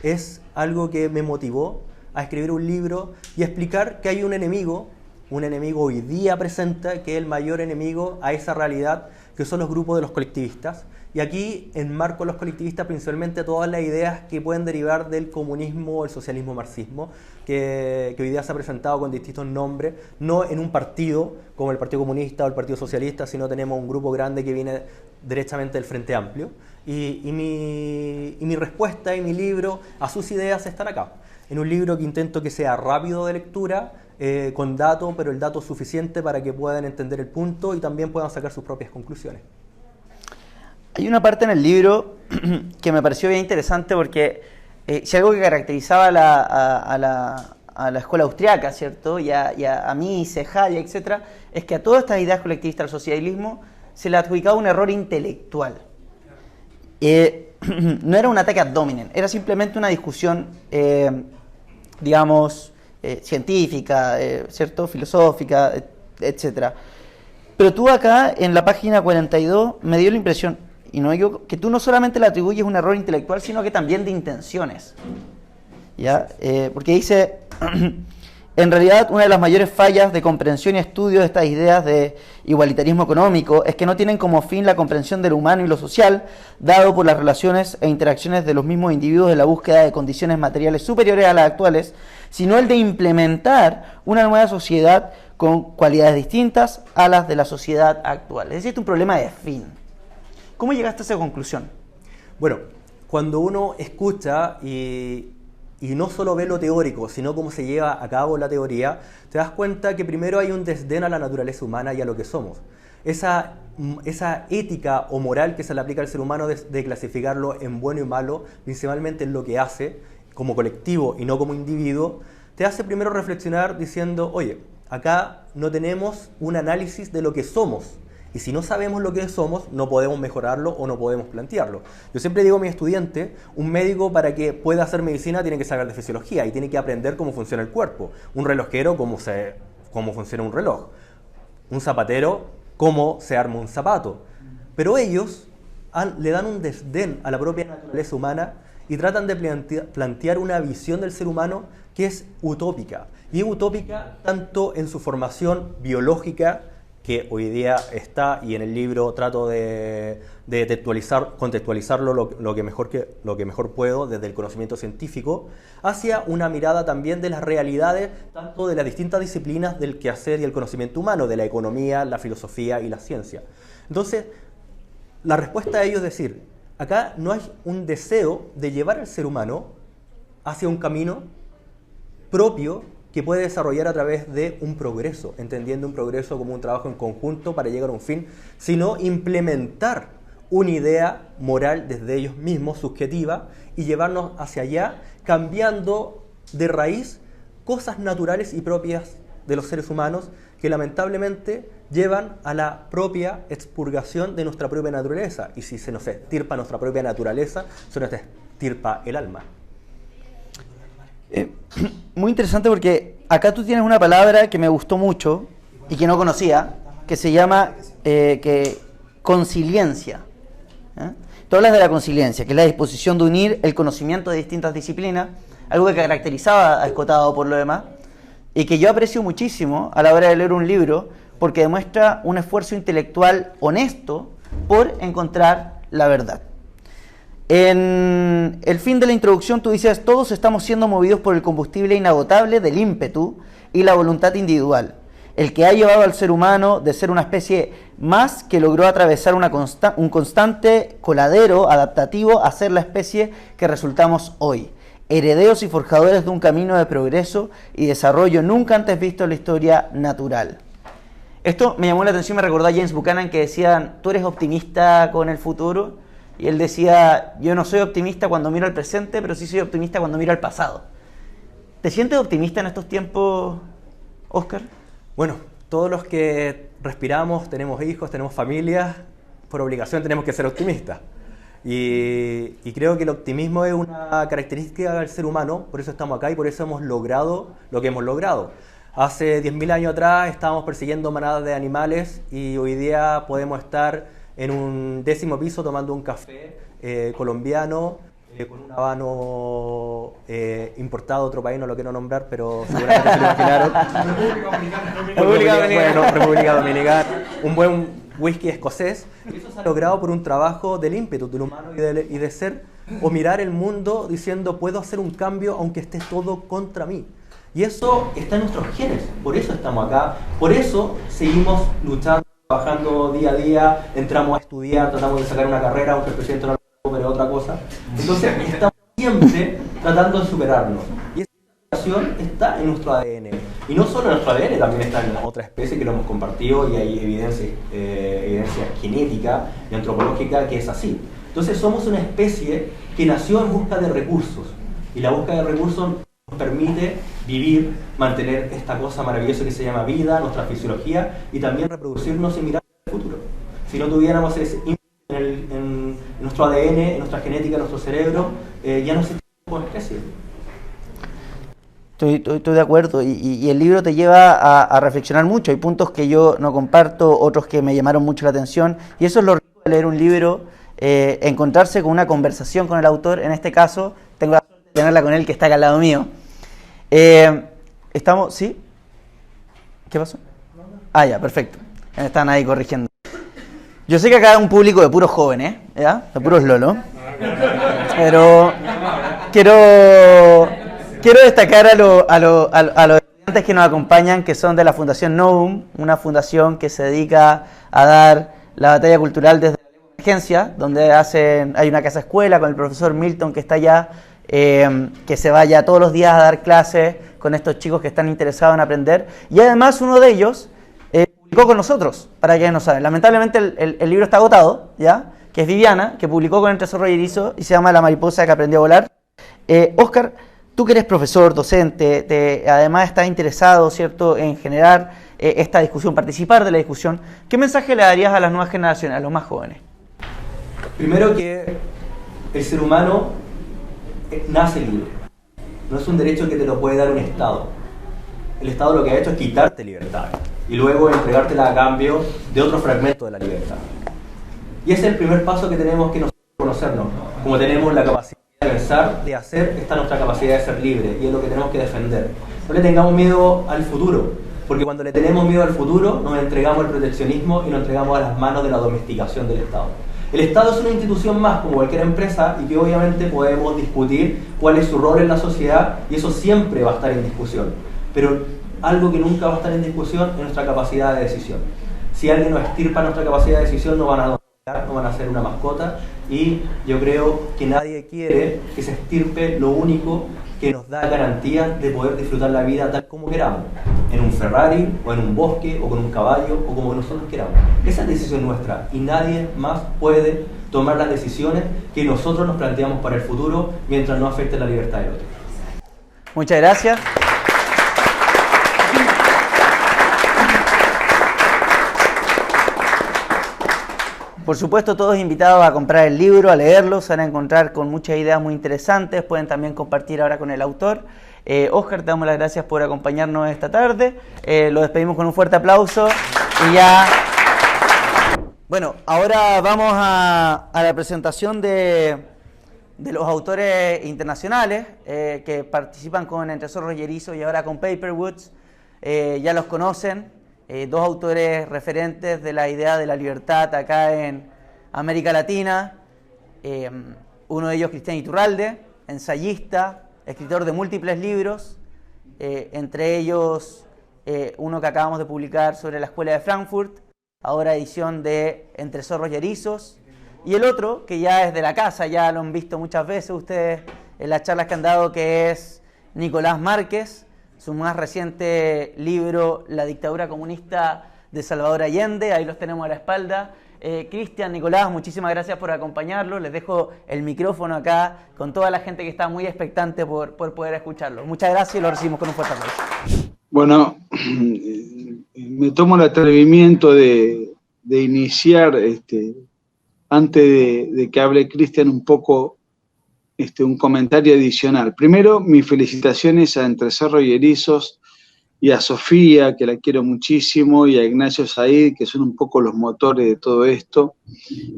es algo que me motivó a escribir un libro y a explicar que hay un enemigo hoy día presente, que es el mayor enemigo a esa realidad, que son los grupos de los colectivistas. Y aquí enmarco a los colectivistas principalmente todas las ideas que pueden derivar del comunismo o el socialismo marxismo, que hoy día se ha presentado con distintos nombres, no en un partido como el Partido Comunista o el Partido Socialista, sino tenemos un grupo grande que viene derechamente del Frente Amplio. Y mi respuesta y mi libro a sus ideas están acá, en un libro que intento que sea rápido de lectura, con datos, pero el dato suficiente para que puedan entender el punto y también puedan sacar sus propias conclusiones. Hay una parte en el libro que me pareció bien interesante porque si algo que caracterizaba a la escuela austriaca, ¿cierto? Y a Mises, Hayek, etc., es que a todas estas ideas colectivistas del socialismo se le adjudicaba un error intelectual. No era un ataque ad hominem, era simplemente una discusión, científica, ¿cierto? Filosófica, etc. Pero tú acá, en la página 42, me dio la impresión, y no digo, que tú no solamente le atribuyes un error intelectual, sino que también de intenciones. ¿Ya? Porque dice, en realidad, una de las mayores fallas de comprensión y estudio de estas ideas de igualitarismo económico es que no tienen como fin la comprensión de lo humano y lo social, dado por las relaciones e interacciones de los mismos individuos en la búsqueda de condiciones materiales superiores a las actuales, sino el de implementar una nueva sociedad con cualidades distintas a las de la sociedad actual. Es decir, un problema de fin. ¿Cómo llegaste a esa conclusión? Bueno, cuando uno escucha y y no solo ve lo teórico, sino cómo se lleva a cabo la teoría, te das cuenta que primero hay un desdén a la naturaleza humana y a lo que somos. Esa ética o moral que se le aplica al ser humano de clasificarlo en bueno y malo, principalmente en lo que hace, como colectivo y no como individuo, te hace primero reflexionar diciendo, oye, acá no tenemos un análisis de lo que somos. Y si no sabemos lo que somos, no podemos mejorarlo o no podemos plantearlo. Yo siempre digo a mis estudiantes, un médico para que pueda hacer medicina tiene que saber de fisiología y tiene que aprender cómo funciona el cuerpo. Un relojero, cómo funciona un reloj. Un zapatero, cómo se arma un zapato. Pero ellos le dan un desdén a la propia naturaleza humana y tratan de plantear una visión del ser humano que es utópica. Y es utópica tanto en su formación biológica, que hoy día está, y en el libro trato de contextualizarlo lo que mejor puedo desde el conocimiento científico, hacia una mirada también de las realidades, tanto de las distintas disciplinas del quehacer y el conocimiento humano, de la economía, la filosofía y la ciencia. Entonces, la respuesta a ello es decir, acá no hay un deseo de llevar al ser humano hacia un camino propio que puede desarrollar a través de un progreso, entendiendo un progreso como un trabajo en conjunto para llegar a un fin, sino implementar una idea moral desde ellos mismos, subjetiva, y llevarnos hacia allá, cambiando de raíz cosas naturales y propias de los seres humanos que lamentablemente llevan a la propia expurgación de nuestra propia naturaleza. Y si se nos extirpa nuestra propia naturaleza, se nos extirpa el alma. Muy interesante porque acá tú tienes una palabra que me gustó mucho y que no conocía, que se llama consiliencia. Tú hablas de la consiliencia, que es la disposición de unir el conocimiento de distintas disciplinas, algo que caracterizaba a Escotado por lo demás, y que yo aprecio muchísimo a la hora de leer un libro, porque demuestra un esfuerzo intelectual honesto por encontrar la verdad. En el fin de la introducción tú dices, todos estamos siendo movidos por el combustible inagotable del ímpetu y la voluntad individual, el que ha llevado al ser humano de ser una especie más que logró atravesar un constante coladero adaptativo a ser la especie que resultamos hoy, herederos y forjadores de un camino de progreso y desarrollo nunca antes visto en la historia natural. Esto me llamó la atención, me recordó a James Buchanan que decían, ¿tú eres optimista con el futuro? Y él decía, yo no soy optimista cuando miro al presente, pero sí soy optimista cuando miro al pasado. ¿Te sientes optimista en estos tiempos, Óscar? Bueno, todos los que respiramos, tenemos hijos, tenemos familias, por obligación tenemos que ser optimistas. Y creo que el optimismo es una característica del ser humano, por eso estamos acá y por eso hemos logrado lo que hemos logrado. Hace 10.000 años atrás estábamos persiguiendo manadas de animales y hoy día podemos estar en un 10º piso tomando un café colombiano con un habano importado de otro país, no lo quiero nombrar, pero seguramente se lo imaginaron. República Dominicana. Un buen whisky escocés. Y eso se ha logrado por un trabajo del ímpetu del humano y de ser o mirar el mundo diciendo puedo hacer un cambio aunque esté todo contra mí. Y eso está en nuestros genes, por eso estamos acá, por eso seguimos luchando, trabajando día a día, entramos a estudiar, tratamos de sacar una carrera, aunque el presidente no lo pero otra cosa. Entonces estamos siempre tratando de superarnos. Y esa superación está en nuestro ADN. Y no solo en nuestro ADN, también está en otra especie que lo hemos compartido y hay evidencia genética y antropológica que es así. Entonces somos una especie que nació en busca de recursos. Y la búsqueda de recursos nos permite vivir, mantener esta cosa maravillosa que se llama vida, nuestra fisiología, y también reproducirnos y mirar al futuro. Si no tuviéramos ese en nuestro ADN, en nuestra genética, en nuestro cerebro, ya no existimos como especie. Estoy de acuerdo, y el libro te lleva a reflexionar mucho. Hay puntos que yo no comparto, otros que me llamaron mucho la atención, y eso es lo rico de leer un libro, encontrarse con una conversación con el autor. En este caso, tengo la suerte de tenerla con él, que está acá al lado mío. ¿Estamos? ¿Sí? ¿Qué pasó? Ah, ya, perfecto. Me están ahí corrigiendo. Yo sé que acá hay un público de puros jóvenes, ¿ya? De puros lolos. Pero quiero destacar a los estudiantes que nos acompañan, que son de la Fundación Novum, una fundación que se dedica a dar la batalla cultural desde la emergencia, donde hay una casa escuela con el profesor Milton que está allá que se vaya todos los días a dar clases con estos chicos que están interesados en aprender. Y además uno de ellos publicó con nosotros, para quienes no saben. Lamentablemente el libro está agotado, ¿ya? Que es Viviana, que publicó con Entre Zorro y Erizo y se llama La mariposa que aprendió a volar. Óscar, tú que eres profesor, docente, además estás interesado, ¿cierto?, en generar esta discusión, participar de la discusión. ¿Qué mensaje le darías a las nuevas generaciones, a los más jóvenes? Primero que el ser humano nace libre. No es un derecho que te lo puede dar un Estado. El Estado lo que ha hecho es quitarte libertad y luego entregártela a cambio de otro fragmento de la libertad. Y ese es el primer paso que tenemos que nosotros conocernos. Como tenemos la capacidad de pensar, de hacer, está nuestra capacidad de ser libre y es lo que tenemos que defender. No le tengamos miedo al futuro, porque cuando le tenemos miedo al futuro nos entregamos al proteccionismo y nos entregamos a las manos de la domesticación del Estado. El Estado es una institución más como cualquier empresa y que obviamente podemos discutir cuál es su rol en la sociedad y eso siempre va a estar en discusión. Pero algo que nunca va a estar en discusión es nuestra capacidad de decisión. Si alguien nos extirpa nuestra capacidad de decisión, nos van a domesticar, nos van a hacer una mascota y yo creo que nadie quiere que se extirpe lo único que nos da garantías de poder disfrutar la vida tal como queramos, en un Ferrari, o en un bosque, o con un caballo, o como nosotros queramos. Esa es la decisión nuestra y nadie más puede tomar las decisiones que nosotros nos planteamos para el futuro mientras no afecte la libertad del otro. Muchas gracias. Por supuesto, todos invitados a comprar el libro, a leerlo, se van a encontrar con muchas ideas muy interesantes, pueden también compartir ahora con el autor. Óscar, te damos las gracias por acompañarnos esta tarde, lo despedimos con un fuerte aplauso y ya... Bueno, ahora vamos a la presentación de los autores internacionales que participan con Entre Zorros y Erizos y ahora con Paperwoods. Ya los conocen. Dos autores referentes de la idea de la libertad acá en América Latina. Uno de ellos, Cristian Iturralde, ensayista, escritor de múltiples libros, entre ellos uno que acabamos de publicar sobre la Escuela de Frankfurt, ahora edición de Entre Zorros y Erizos, y el otro, que ya es de la casa, ya lo han visto muchas veces ustedes en las charlas que han dado, que es Nicolás Márquez, su más reciente libro, La dictadura comunista de Salvador Allende, ahí los tenemos a la espalda. Cristian, Nicolás, muchísimas gracias por acompañarlos. Les dejo el micrófono acá con toda la gente que está muy expectante por poder escucharlos. Muchas gracias y lo recibimos con un fuerte aplauso. Bueno, me tomo el atrevimiento de iniciar, antes de que hable Cristian, un poco un comentario adicional. Primero, mis felicitaciones a Entre Zorros y Erizos y a Sofía, que la quiero muchísimo, y a Ignacio Said, que son un poco los motores de todo esto,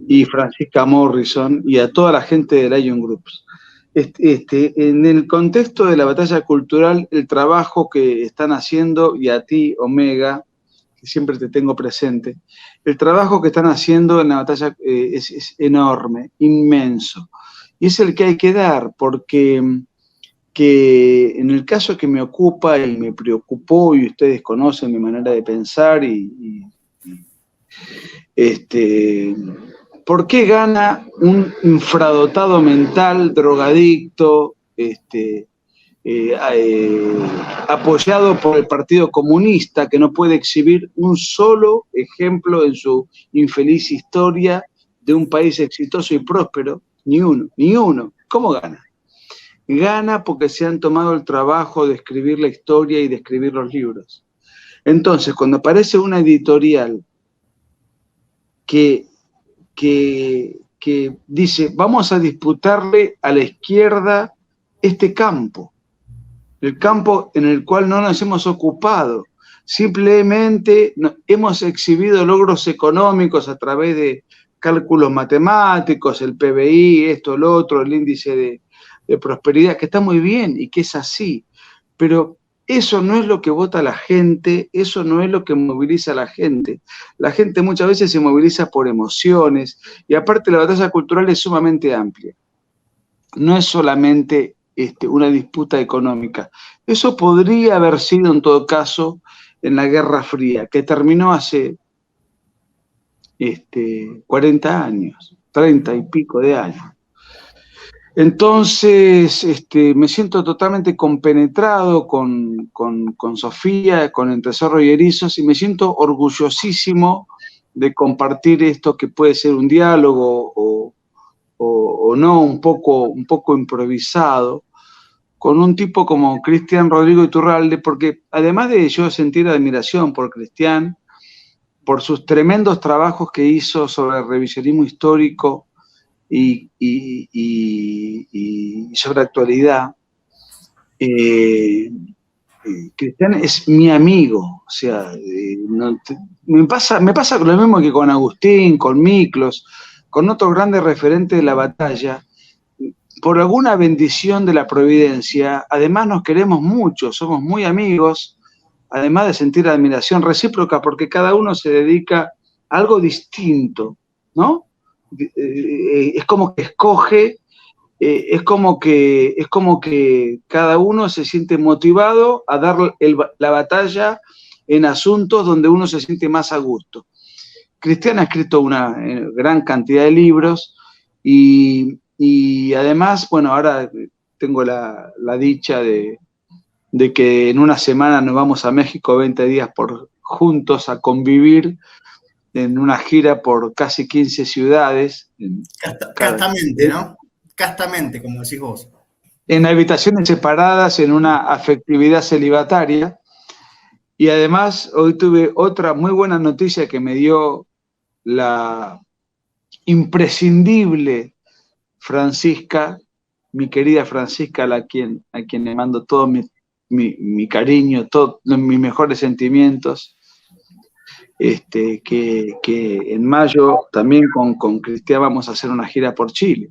y Francisca Morrison, y a toda la gente de Lion Groups. En el contexto de la batalla cultural, el trabajo que están haciendo, y a ti, Omega, que siempre te tengo presente, el trabajo que están haciendo en la batalla es enorme, inmenso. Y es el que hay que dar, porque en el caso que me ocupa y me preocupó, y ustedes conocen mi manera de pensar, ¿por qué gana un infradotado mental, drogadicto, apoyado por el Partido Comunista, que no puede exhibir un solo ejemplo en su infeliz historia de un país exitoso y próspero? Ni uno. ¿Cómo gana? Gana porque se han tomado el trabajo de escribir la historia y de escribir los libros. Entonces, cuando aparece una editorial que dice, vamos a disputarle a la izquierda este campo, el campo en el cual no nos hemos ocupado, simplemente hemos exhibido logros económicos a través de cálculos matemáticos, el PBI, esto, lo otro, el índice de prosperidad, que está muy bien y que es así, pero eso no es lo que vota la gente, eso no es lo que moviliza a la gente. La gente muchas veces se moviliza por emociones y aparte la batalla cultural es sumamente amplia. No es solamente una disputa económica. Eso podría haber sido en todo caso en la Guerra Fría, que terminó hace 40 años, 30 y pico de años. Entonces, me siento totalmente compenetrado con Sofía, con Entre Zorros y Erizos, y me siento orgullosísimo de compartir esto que puede ser un diálogo o no, un poco improvisado, con un tipo como Cristian Rodrigo Iturralde, porque además de yo sentir admiración por Cristian, por sus tremendos trabajos que hizo sobre el revisionismo histórico y sobre actualidad, Cristian es mi amigo, o sea, me pasa lo mismo que con Agustín, con Miklos, con otros grandes referentes de la batalla. Por alguna bendición de la providencia, además nos queremos mucho, somos muy amigos, además de sentir admiración recíproca, porque cada uno se dedica a algo distinto, ¿no? Es como que escoge, es como que cada uno se siente motivado a dar la batalla en asuntos donde uno se siente más a gusto. Cristian ha escrito una gran cantidad de libros y además, bueno, ahora tengo la dicha de que en una semana nos vamos a México 20 días juntos a convivir en una gira por casi 15 ciudades. Castamente, ¿no? Castamente, como decís vos. En habitaciones separadas, en una afectividad celibataria. Y además, hoy tuve otra muy buena noticia que me dio la imprescindible Francisca, mi querida Francisca, a quien le mando todo mi cariño, todos mis mejores sentimientos, que en mayo también con Cristian vamos a hacer una gira por Chile.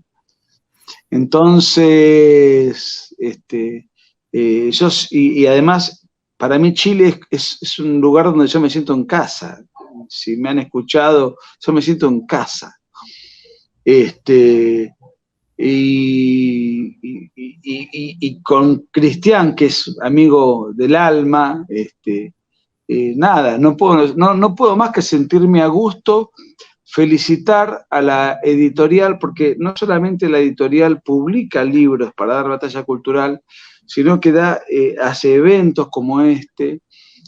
Entonces, y además, para mí Chile es un lugar donde yo me siento en casa. Si me han escuchado, yo me siento en casa. Y con Cristian, que es amigo del alma, nada, no puedo más que sentirme a gusto, felicitar a la editorial, porque no solamente la editorial publica libros para dar batalla cultural, sino que hace eventos como este,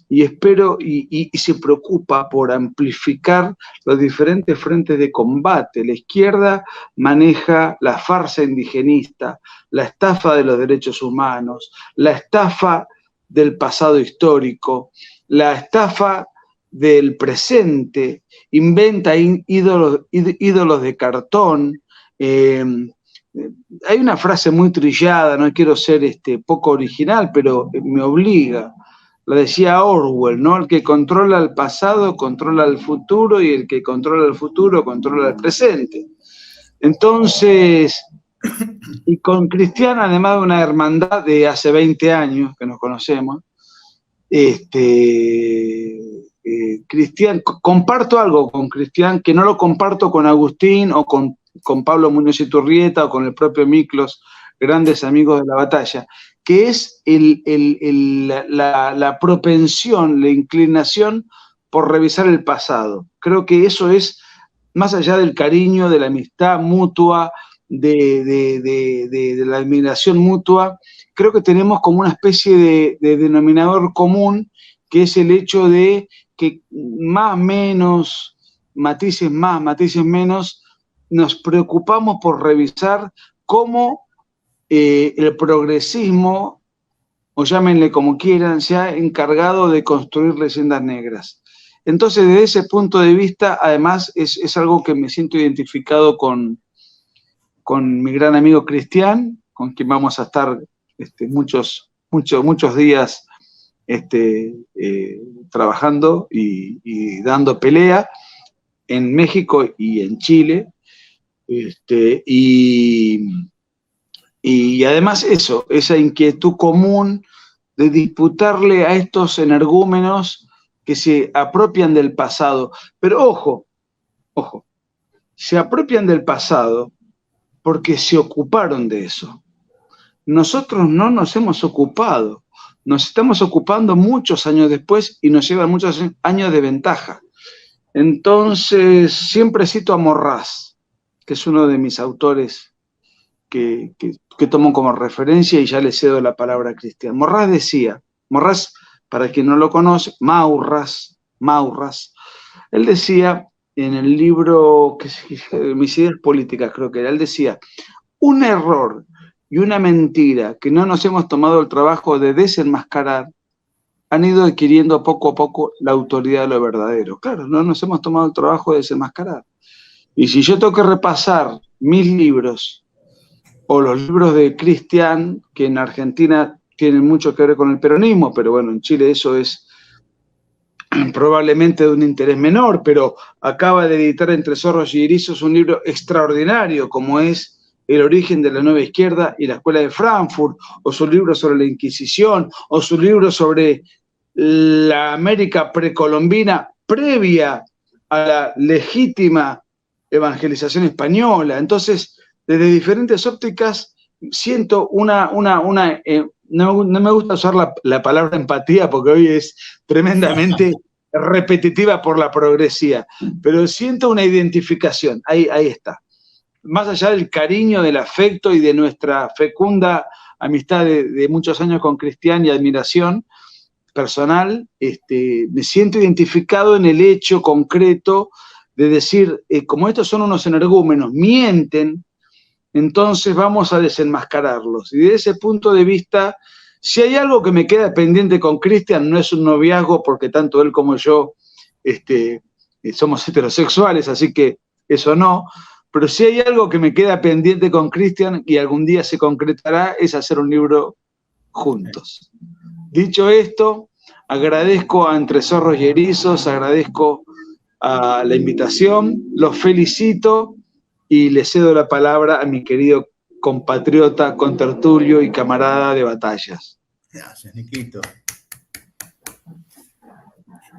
y espero y se preocupa por amplificar los diferentes frentes de combate. La izquierda maneja la farsa indigenista, la estafa de los derechos humanos, la estafa del pasado histórico, la estafa del presente, inventa ídolos de cartón. Hay una frase muy trillada, no quiero ser poco original, pero me obliga. La decía Orwell, ¿no? El que controla el pasado controla el futuro y el que controla el futuro controla el presente. Entonces, y con Cristian, además de una hermandad de hace 20 años que nos conocemos, Cristian, comparto algo con Cristian que no lo comparto con Agustín o con Pablo Muñoz Iturrieta o con el propio Miklos, grandes amigos de la batalla, que es la propensión, la inclinación por revisar el pasado. Creo que eso es, más allá del cariño, de la amistad mutua, de la admiración mutua, creo que tenemos como una especie de denominador común, que es el hecho de que más, menos, matices más, matices menos, nos preocupamos por revisar cómo el progresismo, o llámenle como quieran, se ha encargado de construir leyendas negras. Entonces, desde ese punto de vista, además, es algo que me siento identificado con mi gran amigo Cristian, con quien vamos a estar muchos días trabajando y dando pelea en México y en Chile. Y además esa inquietud común de disputarle a estos energúmenos que se apropian del pasado. Pero ojo, se apropian del pasado porque se ocuparon de eso. Nosotros no nos hemos ocupado, nos estamos ocupando muchos años después y nos llevan muchos años de ventaja. Entonces, siempre cito a Morrás, que es uno de mis autores que tomo como referencia y ya le cedo la palabra a Cristian. Morras, para quien no lo conoce, Maurras, él decía en el libro, Mis ideas políticas creo que era, él decía, un error y una mentira que no nos hemos tomado el trabajo de desenmascarar han ido adquiriendo poco a poco la autoridad de lo verdadero. Claro, no nos hemos tomado el trabajo de desenmascarar. Y si yo tengo que repasar mis libros, o los libros de Cristian, que en Argentina tienen mucho que ver con el peronismo, pero bueno, en Chile eso es probablemente de un interés menor, pero acaba de editar Entre Zorros y Erizos un libro extraordinario, como es El origen de la nueva izquierda y la escuela de Frankfurt, o su libro sobre la Inquisición, o su libro sobre la América precolombina previa a la legítima evangelización española. Entonces, desde diferentes ópticas, siento no me gusta usar la palabra empatía porque hoy es tremendamente repetitiva por la progresía, pero siento una identificación, ahí está. Más allá del cariño, del afecto y de nuestra fecunda amistad de muchos años con Cristian y admiración personal, me siento identificado en el hecho concreto de decir, como estos son unos energúmenos, mienten, entonces vamos a desenmascararlos. Y desde ese punto de vista, si hay algo que me queda pendiente con Cristian, no es un noviazgo, porque tanto él como yo somos heterosexuales, así que eso no, pero si hay algo que me queda pendiente con Cristian y algún día se concretará, es hacer un libro juntos. Dicho esto, agradezco a Entre Zorros y Erizos, agradezco a la invitación, los felicito y le cedo la palabra a mi querido compatriota, contertulio y camarada de batallas. Gracias, Niquito.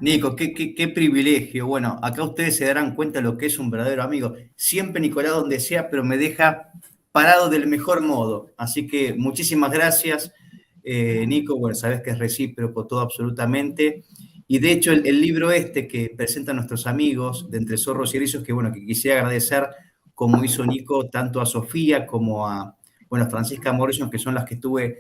Nico, qué privilegio. Bueno, acá ustedes se darán cuenta de lo que es un verdadero amigo. Siempre Nicolás donde sea, pero me deja parado del mejor modo. Así que muchísimas gracias, Nico. Bueno, sabes que es recíproco todo absolutamente. Y de hecho, el libro que presentan nuestros amigos de Entre Zorros y Erizos, que bueno, que quisiera agradecer, como hizo Nico, tanto a Sofía como a Francisca Morrison, que son las que tuve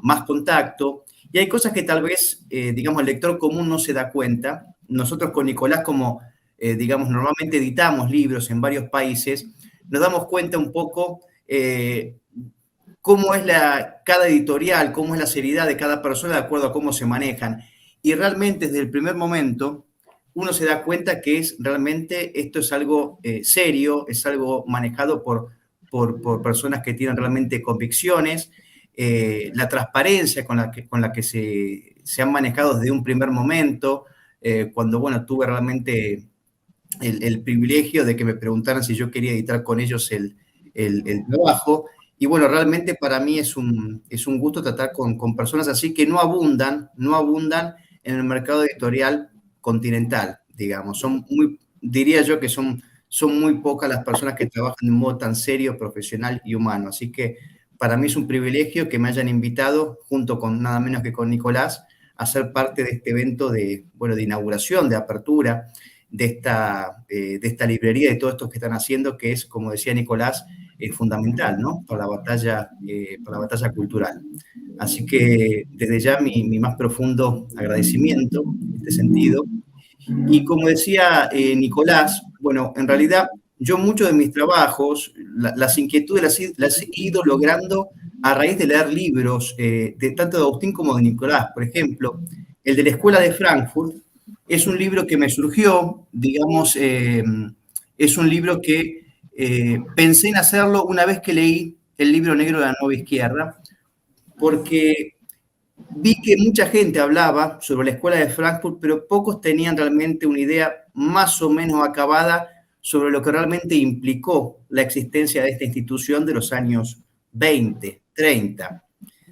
más contacto. Y hay cosas que tal vez, digamos, el lector común no se da cuenta. Nosotros con Nicolás, como, digamos, normalmente editamos libros en varios países, nos damos cuenta un poco cómo es cada editorial, cómo es la seriedad de cada persona de acuerdo a cómo se manejan. Y realmente desde el primer momento uno se da cuenta que realmente esto es algo serio, es algo manejado por personas que tienen realmente convicciones, la transparencia con la que se han manejado desde un primer momento, cuando, bueno, tuve realmente el privilegio de que me preguntaran si yo quería editar con ellos el trabajo. Y bueno, realmente para mí es un gusto tratar con personas así que no abundan en el mercado editorial continental, digamos. Diría yo que son muy pocas las personas que trabajan de un modo tan serio, profesional y humano. Así que para mí es un privilegio que me hayan invitado, junto con nada menos que con Nicolás, a ser parte de este evento de inauguración, de apertura de esta librería y de todo esto que están haciendo, que es, como decía Nicolás, fundamental, ¿no? Para la batalla cultural. Así que desde ya mi más profundo agradecimiento en este sentido. Y como decía Nicolás, bueno, en realidad yo muchos de mis trabajos, las inquietudes las he ido logrando a raíz de leer libros, tanto de Agustín como de Nicolás. Por ejemplo, el de la Escuela de Frankfurt es un libro que me surgió, digamos, es un libro que pensé en hacerlo una vez que leí el libro negro de la nueva izquierda, porque vi que mucha gente hablaba sobre la Escuela de Frankfurt, pero pocos tenían realmente una idea más o menos acabada sobre lo que realmente implicó la existencia de esta institución de los años 20, 30.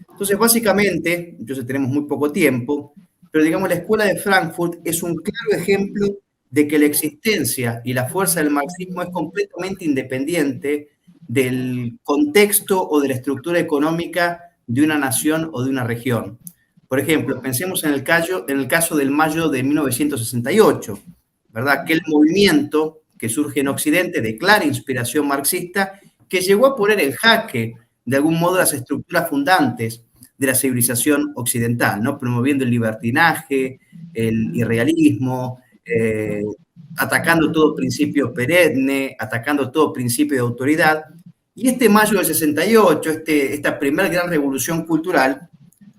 Entonces, básicamente, entonces tenemos muy poco tiempo, pero digamos, la Escuela de Frankfurt es un claro ejemplo de que la existencia y la fuerza del marxismo es completamente independiente del contexto o de la estructura económica de una nación o de una región. Por ejemplo, pensemos en el caso del mayo de 1968, ¿verdad? Aquel movimiento que surge en Occidente de clara inspiración marxista, que llegó a poner en jaque, de algún modo, las estructuras fundantes de la civilización occidental, ¿no? Promoviendo el libertinaje, el irrealismo, atacando todo principio perenne, atacando todo principio de autoridad. Y este mayo del 68, esta primera gran revolución cultural,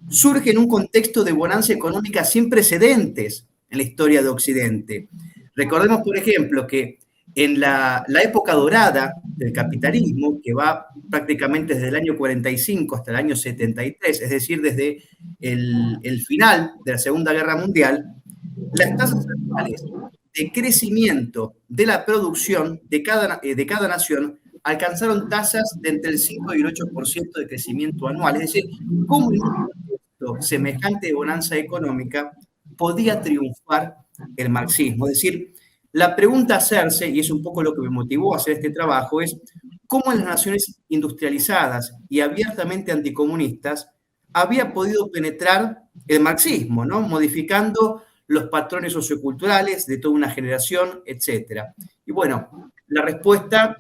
surge en un contexto de bonanza económica sin precedentes en la historia de Occidente. Recordemos, por ejemplo, que en la época dorada del capitalismo, que va prácticamente desde el año 45 hasta el año 73, es decir, desde el final de la Segunda Guerra Mundial, las tasas anuales de crecimiento de la producción de cada nación alcanzaron tasas de entre el 5 y el 8% de crecimiento anual. Es decir, ¿cómo en un contexto semejante de bonanza económica podía triunfar el marxismo? Es decir, la pregunta a hacerse, y es un poco lo que me motivó a hacer este trabajo, es cómo en las naciones industrializadas y abiertamente anticomunistas había podido penetrar el marxismo, ¿no? Modificando los patrones socioculturales de toda una generación, etc. Y bueno, la respuesta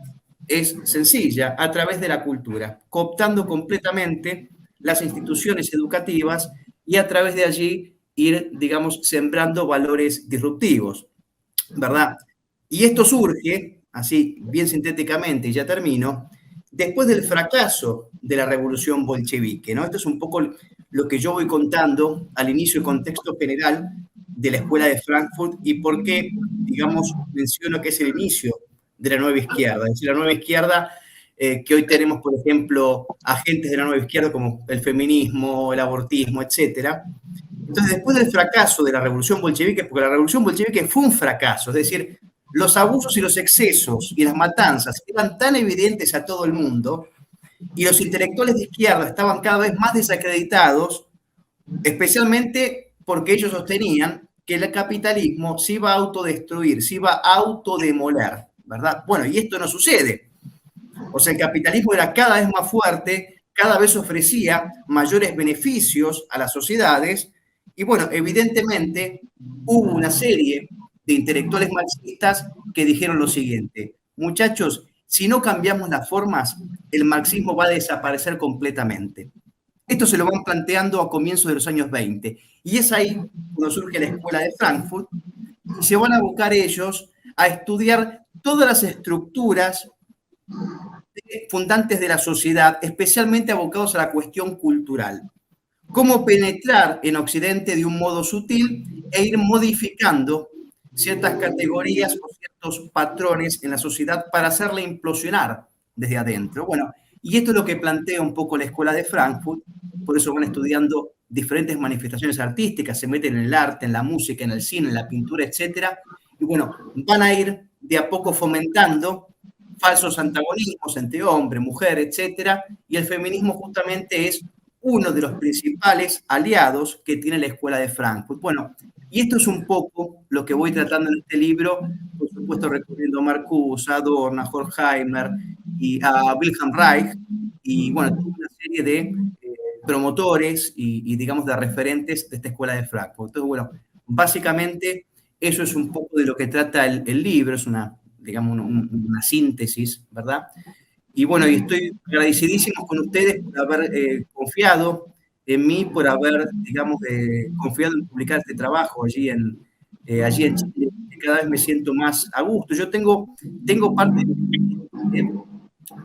es sencilla, a través de la cultura, cooptando completamente las instituciones educativas y a través de allí ir, digamos, sembrando valores disruptivos, ¿verdad? Y esto surge, así bien sintéticamente, y ya termino, después del fracaso de la revolución bolchevique, ¿no? Esto es un poco lo que yo voy contando al inicio y contexto general de la Escuela de Frankfurt y por qué, digamos, menciono que es el inicio de la nueva izquierda. Es decir, la nueva izquierda que hoy tenemos, por ejemplo, agentes de la nueva izquierda como el feminismo, el abortismo, etc. Entonces, después del fracaso de la revolución bolchevique, porque la revolución bolchevique fue un fracaso, es decir, los abusos y los excesos y las matanzas eran tan evidentes a todo el mundo y los intelectuales de izquierda estaban cada vez más desacreditados, especialmente porque ellos sostenían que el capitalismo se iba a autodestruir, se iba a autodemoler, ¿verdad? Bueno, y esto no sucede. O sea, el capitalismo era cada vez más fuerte, cada vez ofrecía mayores beneficios a las sociedades y bueno, evidentemente hubo una serie de intelectuales marxistas que dijeron lo siguiente: muchachos, si no cambiamos las formas, el marxismo va a desaparecer completamente. Esto se lo van planteando a comienzos de los años 20. Y es ahí cuando surge la Escuela de Frankfurt y se van a buscar ellos a estudiar todas las estructuras fundantes de la sociedad, especialmente abocados a la cuestión cultural. Cómo penetrar en Occidente de un modo sutil e ir modificando ciertas categorías o ciertos patrones en la sociedad para hacerla implosionar desde adentro. Bueno, y esto es lo que plantea un poco la Escuela de Frankfurt, por eso van estudiando diferentes manifestaciones artísticas, se meten en el arte, en la música, en el cine, en la pintura, etc. Y bueno, van a ir de a poco fomentando falsos antagonismos entre hombre, mujer, etc. Y el feminismo justamente es uno de los principales aliados que tiene la Escuela de Frankfurt. Bueno, y esto es un poco lo que voy tratando en este libro, por supuesto recurriendo a Marcuse, a Adorno, a Horkheimer y a Wilhelm Reich, y bueno, una serie de promotores y digamos de referentes de esta Escuela de Frankfurt. Entonces, bueno, básicamente eso es un poco de lo que trata el libro, es una, digamos, una síntesis, ¿verdad? Y bueno, y estoy agradecidísimo con ustedes por haber confiado en mí, por haber, digamos, confiado en publicar este trabajo allí en Chile. Cada vez me siento más a gusto. Yo tengo parte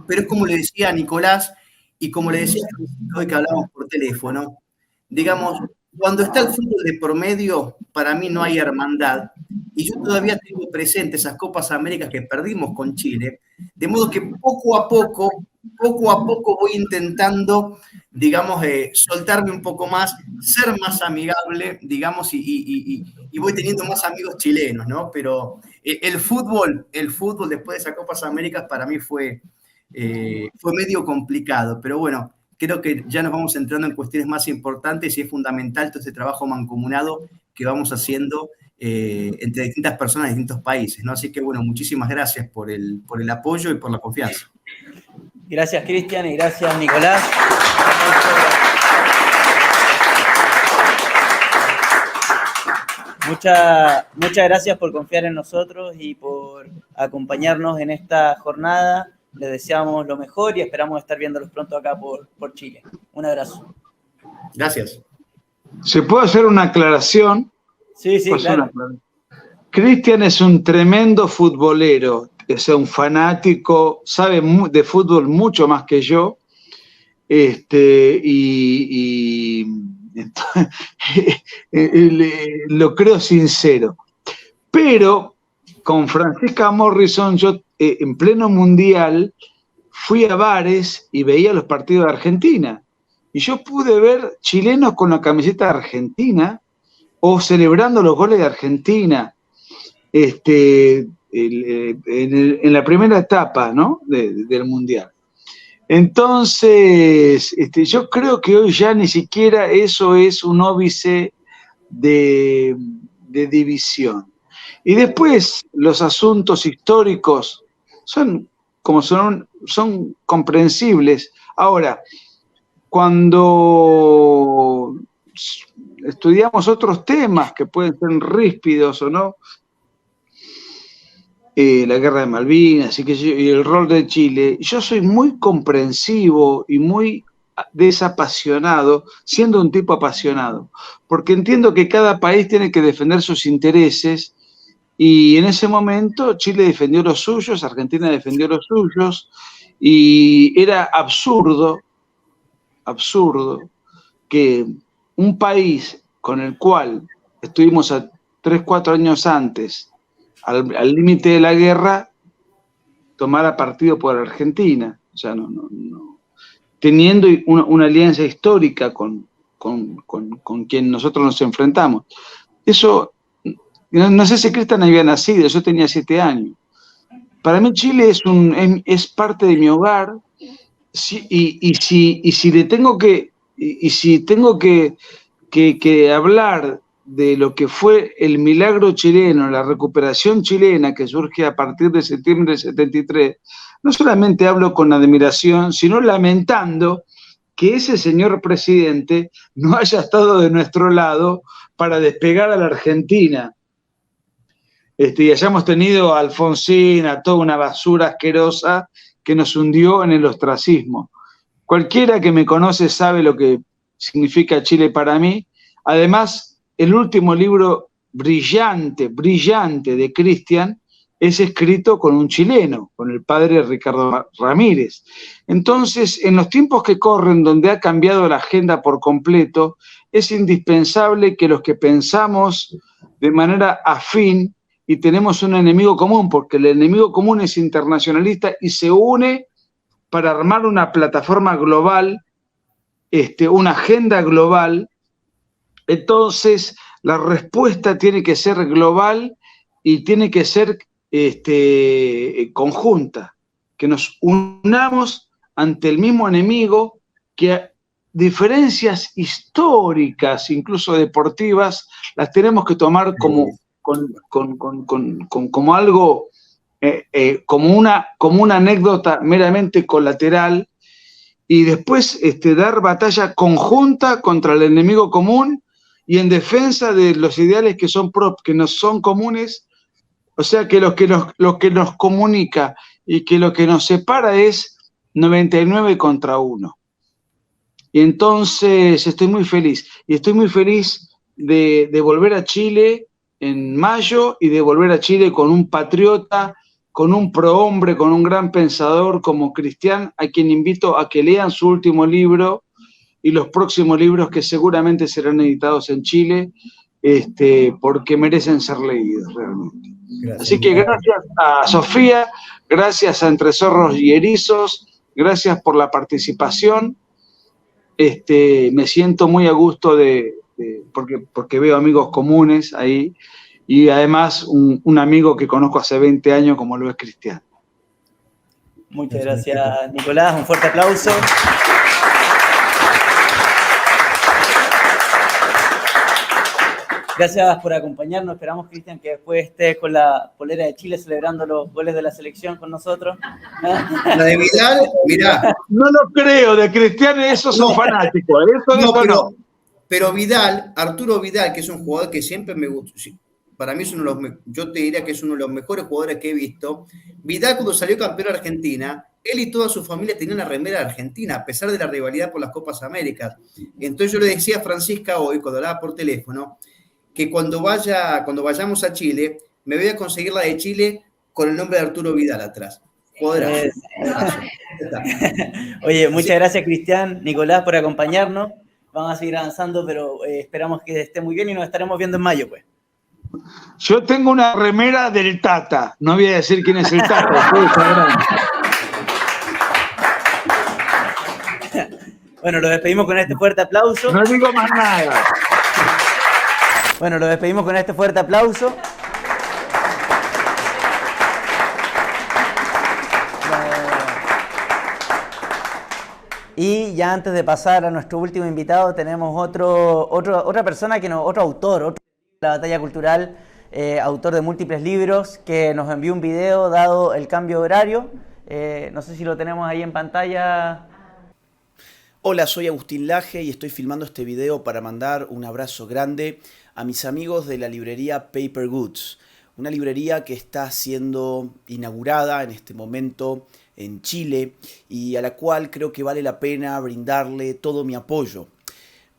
pero es como le decía a Nicolás y como le decía hoy que hablamos por teléfono, digamos, cuando está el fútbol de por medio, para mí no hay hermandad. Y yo todavía tengo presente esas Copas Américas que perdimos con Chile, de modo que poco a poco voy intentando, digamos, soltarme un poco más, ser más amigable, digamos, y voy teniendo más amigos chilenos, ¿no? Pero el fútbol después de esas Copas Américas para mí fue medio complicado, pero bueno, creo que ya nos vamos entrando en cuestiones más importantes y es fundamental todo este trabajo mancomunado que vamos haciendo entre distintas personas de distintos países, ¿no? Así que, bueno, muchísimas gracias por el apoyo y por la confianza. Gracias, Cristian, y gracias, Nicolás. Muchas gracias por confiar en nosotros y por acompañarnos en esta jornada Les deseamos lo mejor y esperamos estar viéndolos pronto acá por Chile. Un abrazo. Gracias. ¿Se puede hacer una aclaración? Sí, claro. Cristian es un tremendo futbolero, es un fanático, sabe de fútbol mucho más que yo, entonces, lo creo sincero. Pero con Francisca Morrison, yo en pleno mundial fui a bares y veía los partidos de Argentina. Y yo pude ver chilenos con la camiseta de Argentina o celebrando los goles de Argentina en la primera etapa, ¿no? del mundial. Entonces, yo creo que hoy ya ni siquiera eso es un óbice de división. Y después los asuntos históricos son comprensibles. Ahora, cuando estudiamos otros temas que pueden ser ríspidos o no, la guerra de Malvinas y el rol de Chile, yo soy muy comprensivo y muy desapasionado, siendo un tipo apasionado, porque entiendo que cada país tiene que defender sus intereses, y en ese momento Chile defendió los suyos, Argentina defendió los suyos, y era absurdo que un país con el cual estuvimos a 3, 4 años antes, al límite de la guerra, tomara partido por Argentina. O sea, no. Teniendo una alianza histórica con quien nosotros nos enfrentamos. Eso, no sé si Cristian había nacido, yo tenía 7 años. Para mí Chile es parte de mi hogar, y si tengo que hablar de lo que fue el milagro chileno, la recuperación chilena que surge a partir de septiembre del 73, no solamente hablo con admiración, sino lamentando que ese señor presidente no haya estado de nuestro lado para despegar a la Argentina. Y hayamos tenido a Alfonsín, a toda una basura asquerosa que nos hundió en el ostracismo. Cualquiera que me conoce sabe lo que significa Chile para mí. Además, el último libro brillante de Cristian es escrito con un chileno, con el padre Ricardo Ramírez. Entonces, en los tiempos que corren, donde ha cambiado la agenda por completo, es indispensable que los que pensamos de manera afín y tenemos un enemigo común, porque el enemigo común es internacionalista y se une para armar una plataforma global, una agenda global. Entonces, la respuesta tiene que ser global y tiene que ser conjunta, que nos unamos ante el mismo enemigo, que diferencias históricas, incluso deportivas, las tenemos que tomar como algo, como una anécdota meramente colateral, y después dar batalla conjunta contra el enemigo común y en defensa de los ideales que nos son comunes. O sea que lo que nos comunica y que lo que nos separa es 99 contra 1. Y entonces estoy muy feliz. Y estoy muy feliz de volver a Chile en mayo y de volver a Chile con un patriota, con un prohombre, con un gran pensador como Cristian, a quien invito a que lean su último libro y los próximos libros que seguramente serán editados en Chile, porque merecen ser leídos realmente. Gracias. Así que gracias a Sofía, gracias a Entre Zorros y Erizos, gracias por la participación. Me siento muy a gusto porque veo amigos comunes ahí, y además un amigo que conozco hace 20 años como lo es Cristian. Muchas gracias, Nicolás, un fuerte aplauso. Gracias por acompañarnos. Esperamos, Cristian, que después estés con la polera de Chile celebrando los goles de la selección con nosotros. La de Vidal, mirá. No lo creo, de Cristian esos son fanáticos. Pero Vidal, Arturo Vidal, que es un jugador que siempre me gustó, para mí es uno de los, yo te diría que es uno de los mejores jugadores que he visto. Vidal, cuando salió campeón de Argentina, él y toda su familia tenían una remera de Argentina, a pesar de la rivalidad por las Copas Américas. Entonces yo le decía a Francisca hoy, cuando hablaba por teléfono, que cuando vayamos a Chile, me voy a conseguir la de Chile con el nombre de Arturo Vidal atrás. Joder. Oye, muchas gracias, Cristian, Nicolás, por acompañarnos. Vamos a seguir avanzando, pero esperamos que esté muy bien y nos estaremos viendo en mayo, pues. Yo tengo una remera del Tata. No voy a decir quién es el Tata. Bueno, lo despedimos con este fuerte aplauso. No digo más nada. Bueno, lo despedimos con este fuerte aplauso. Y ya antes de pasar a nuestro último invitado, tenemos otra persona, otro autor de la batalla cultural, autor de múltiples libros, que nos envió un video dado el cambio de horario. No sé si lo tenemos ahí en pantalla. Hola, soy Agustín Laje y estoy filmando este video para mandar un abrazo grande a mis amigos de la librería Paper Goods, una librería que está siendo inaugurada en este momento en Chile y a la cual creo que vale la pena brindarle todo mi apoyo,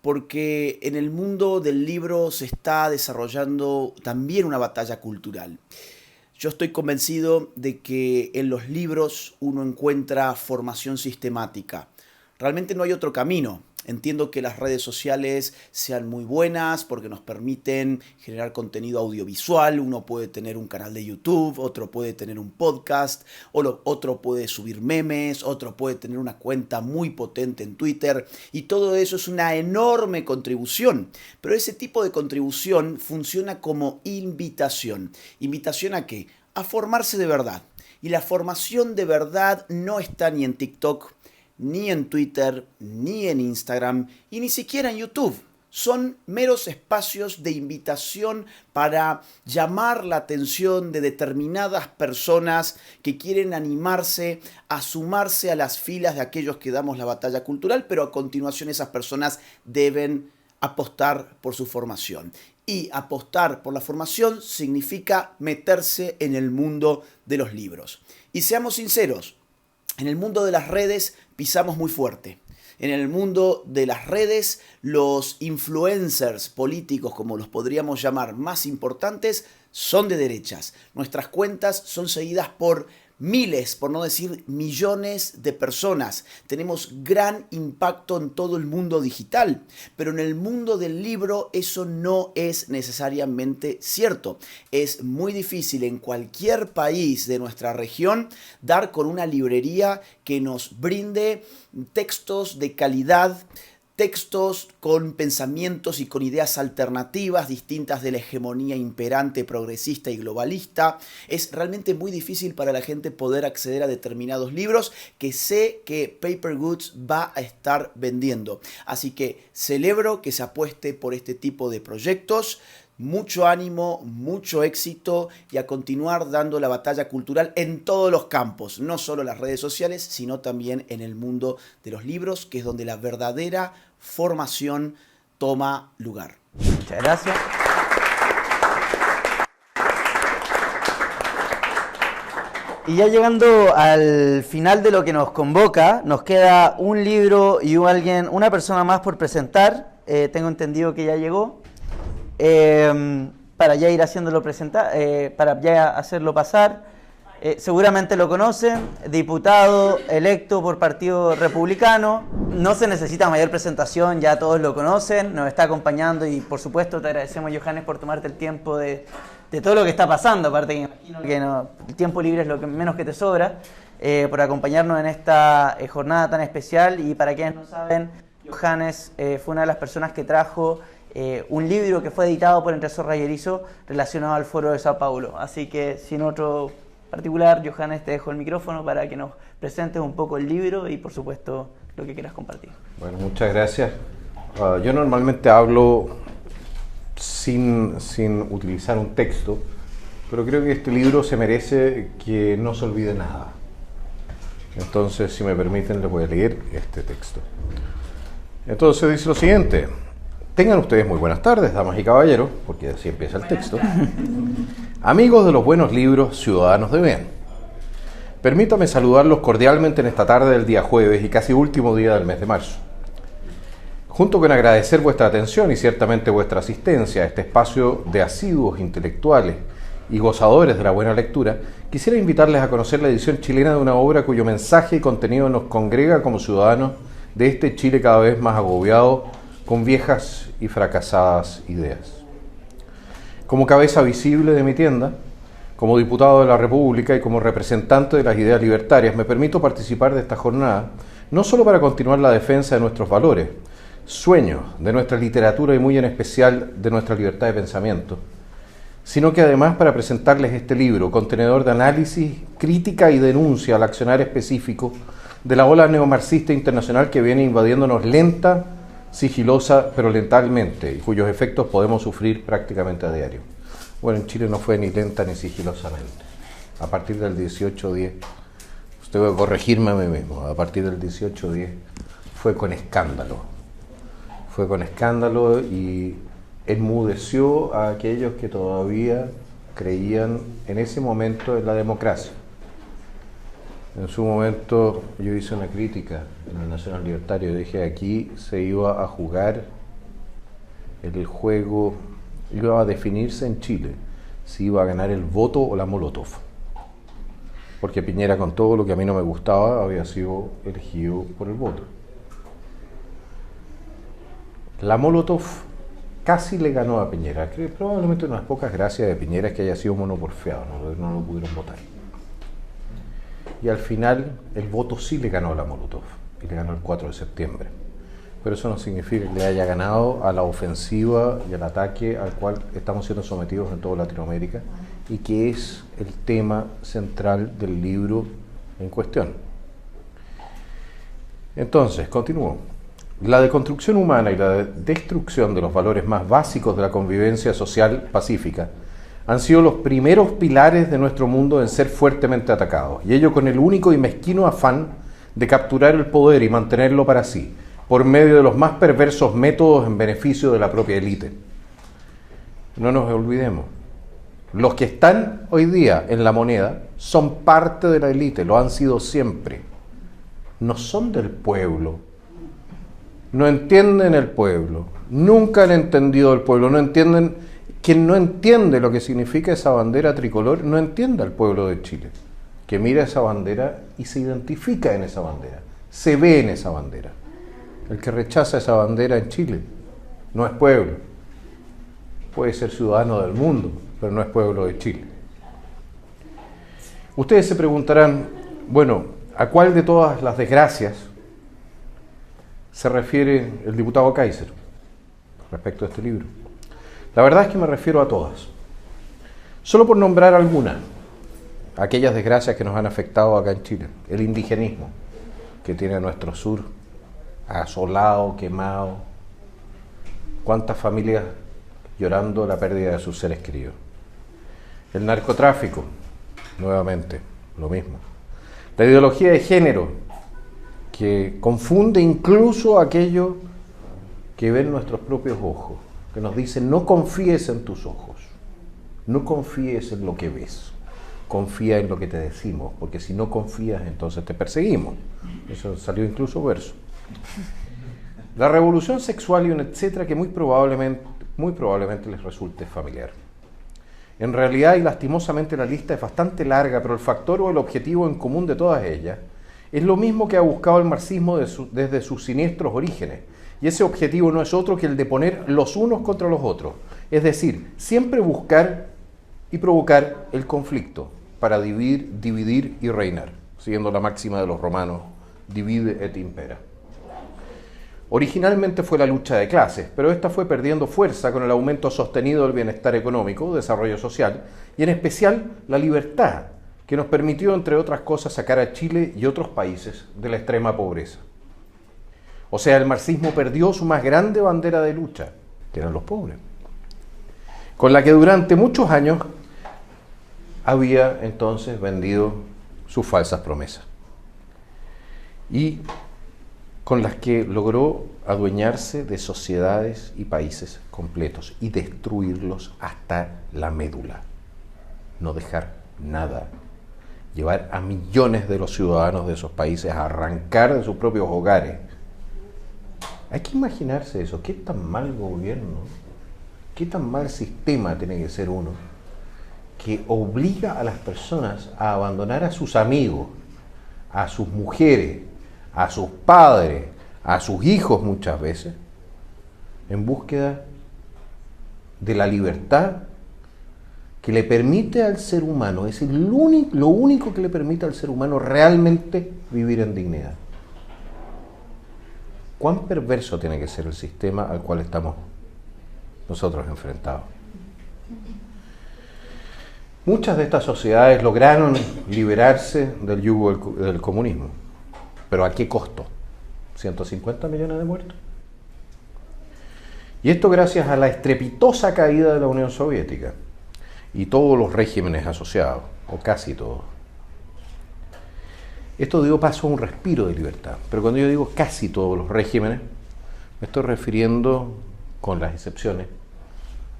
porque en el mundo del libro se está desarrollando también una batalla cultural. Yo estoy convencido de que en los libros uno encuentra formación sistemática. Realmente no hay otro camino. Entiendo que las redes sociales sean muy buenas porque nos permiten generar contenido audiovisual. Uno puede tener un canal de YouTube, otro puede tener un podcast, otro puede subir memes, otro puede tener una cuenta muy potente en Twitter. Y todo eso es una enorme contribución. Pero ese tipo de contribución funciona como invitación. ¿Invitación a qué? A formarse de verdad. Y la formación de verdad no está ni en TikTok, ni en Twitter, ni en Instagram, y ni siquiera en YouTube. Son meros espacios de invitación para llamar la atención de determinadas personas que quieren animarse a sumarse a las filas de aquellos que damos la batalla cultural, pero a continuación esas personas deben apostar por su formación. Y apostar por la formación significa meterse en el mundo de los libros. Y seamos sinceros, en el mundo de las redes pisamos muy fuerte. En el mundo de las redes, los influencers políticos, como los podríamos llamar, más importantes, son de derechas. Nuestras cuentas son seguidas por miles, por no decir millones de personas. Tenemos gran impacto en todo el mundo digital, pero en el mundo del libro eso no es necesariamente cierto. Es muy difícil en cualquier país de nuestra región dar con una librería que nos brinde textos de calidad, textos con pensamientos y con ideas alternativas distintas de la hegemonía imperante, progresista y globalista. Es realmente muy difícil para la gente poder acceder a determinados libros que sé que Paper Goods va a estar vendiendo. Así que celebro que se apueste por este tipo de proyectos. Mucho ánimo, mucho éxito y a continuar dando la batalla cultural en todos los campos, no solo en las redes sociales, sino también en el mundo de los libros, que es donde la verdadera formación toma lugar. Muchas gracias. Y ya llegando al final de lo que nos convoca, nos queda un libro y una persona más por presentar. Tengo entendido que ya llegó. Para ya ir haciéndolo para ya hacerlo pasar. Seguramente lo conocen, diputado electo por Partido Republicano. No se necesita mayor presentación, ya todos lo conocen, nos está acompañando y por supuesto te agradecemos, Johannes, por tomarte el tiempo de todo lo que está pasando, aparte que imagino que el tiempo libre es lo que menos que te sobra, por acompañarnos en esta jornada tan especial. Y para quienes no saben, Johannes fue una de las personas que trajo un libro que fue editado por Entre Zorra y Erizo relacionado al Foro de Sao Paulo. Así que, sin otro particular, Johannes, te dejo el micrófono para que nos presentes un poco el libro y, por supuesto, lo que quieras compartir. Bueno, muchas gracias. Yo normalmente hablo sin utilizar un texto, pero creo que este libro se merece que no se olvide nada. Entonces, si me permiten, les voy a leer este texto. Entonces dice lo siguiente: Tengan ustedes muy buenas tardes, damas y caballeros, porque así empieza el texto. Amigos de los buenos libros, ciudadanos de bien. Permítame saludarlos cordialmente en esta tarde del día jueves y casi último día del mes de marzo. Junto con agradecer vuestra atención y ciertamente vuestra asistencia a este espacio de asiduos intelectuales y gozadores de la buena lectura, quisiera invitarles a conocer la edición chilena de una obra cuyo mensaje y contenido nos congrega como ciudadanos de este Chile cada vez más agobiado con viejas y fracasadas ideas. Como cabeza visible de mi tienda, como diputado de la República y como representante de las ideas libertarias, me permito participar de esta jornada, no solo para continuar la defensa de nuestros valores, sueños de nuestra literatura y muy en especial de nuestra libertad de pensamiento, sino que además para presentarles este libro, contenedor de análisis, crítica y denuncia al accionar específico de la ola neomarxista internacional que viene invadiéndonos lenta, sigilosa, pero letalmente, y cuyos efectos podemos sufrir prácticamente a diario. Bueno, en Chile no fue ni lenta ni sigilosamente. A partir del 18-10, usted va a corregirme a mí mismo, a partir del 18-10 fue con escándalo. Fue con escándalo y enmudeció a aquellos que todavía creían en ese momento en la democracia. En su momento yo hice una crítica en el Nacional Libertario, dije aquí se iba a jugar el juego, iba a definirse en Chile si iba a ganar el voto o la Molotov. Porque Piñera, con todo lo que a mí no me gustaba, había sido elegido por el voto. La Molotov casi le ganó a Piñera. Creo que probablemente una de las pocas gracias de Piñera es que haya sido monoporfiado, no lo pudieron votar. Y al final el voto sí le ganó a la Molotov, y le ganó el 4 de septiembre. Pero eso no significa que le haya ganado a la ofensiva y al ataque al cual estamos siendo sometidos en toda Latinoamérica, y que es el tema central del libro en cuestión. Entonces, continúo. La deconstrucción humana y la destrucción de los valores más básicos de la convivencia social pacífica han sido los primeros pilares de nuestro mundo en ser fuertemente atacados, y ello con el único y mezquino afán de capturar el poder y mantenerlo para sí, por medio de los más perversos métodos en beneficio de la propia élite. No nos olvidemos, los que están hoy día en la moneda son parte de la élite, lo han sido siempre, no son del pueblo. No entienden el pueblo, nunca han entendido el pueblo, no entienden, quien no entiende lo que significa esa bandera tricolor, no entiende al pueblo de Chile, que mira esa bandera y se identifica en esa bandera, se ve en esa bandera. El que rechaza esa bandera en Chile no es pueblo, puede ser ciudadano del mundo, pero no es pueblo de Chile. Ustedes se preguntarán, bueno, ¿a cuál de todas las desgracias se refiere el diputado Kaiser respecto a este libro? La verdad es que me refiero a todas. Solo por nombrar algunas, aquellas desgracias que nos han afectado acá en Chile. El indigenismo que tiene nuestro sur asolado, quemado. Cuántas familias llorando la pérdida de sus seres queridos. El narcotráfico, nuevamente, lo mismo. La ideología de género, que confunde incluso aquello que ven nuestros propios ojos, que nos dicen no confíes en tus ojos, no confíes en lo que ves, confía en lo que te decimos, porque si no confías entonces te perseguimos. Eso salió incluso verso. La revolución sexual y un etcétera que muy probablemente les resulte familiar. En realidad y lastimosamente la lista es bastante larga, pero el factor o el objetivo en común de todas ellas es lo mismo que ha buscado el marxismo desde sus siniestros orígenes, y ese objetivo no es otro que el de poner los unos contra los otros, es decir, siempre buscar y provocar el conflicto para dividir y reinar, siguiendo la máxima de los romanos, divide et impera. Originalmente fue la lucha de clases, pero esta fue perdiendo fuerza con el aumento sostenido del bienestar económico, desarrollo social y en especial la libertad, que nos permitió, entre otras cosas, sacar a Chile y otros países de la extrema pobreza. O sea, el marxismo perdió su más grande bandera de lucha, que eran los pobres, con la que durante muchos años había entonces vendido sus falsas promesas. Y con las que logró adueñarse de sociedades y países completos y destruirlos hasta la médula. No dejar nada. Llevar a millones de los ciudadanos de esos países a arrancar de sus propios hogares. Hay que imaginarse eso. ¿Qué tan mal gobierno, qué tan mal sistema tiene que ser uno que obliga a las personas a abandonar a sus amigos, a sus mujeres, a sus padres, a sus hijos muchas veces, en búsqueda de la libertad que le permite al ser humano, es lo único que le permite al ser humano realmente vivir en dignidad? ¿Cuán perverso tiene que ser el sistema al cual estamos nosotros enfrentados? Muchas de estas sociedades lograron liberarse del yugo del comunismo, pero ¿a qué costo? 150 millones de muertos. Y esto gracias a la estrepitosa caída de la Unión Soviética y todos los regímenes asociados, o casi todos. Esto dio paso a un respiro de libertad, pero cuando yo digo casi todos los regímenes, me estoy refiriendo, con las excepciones,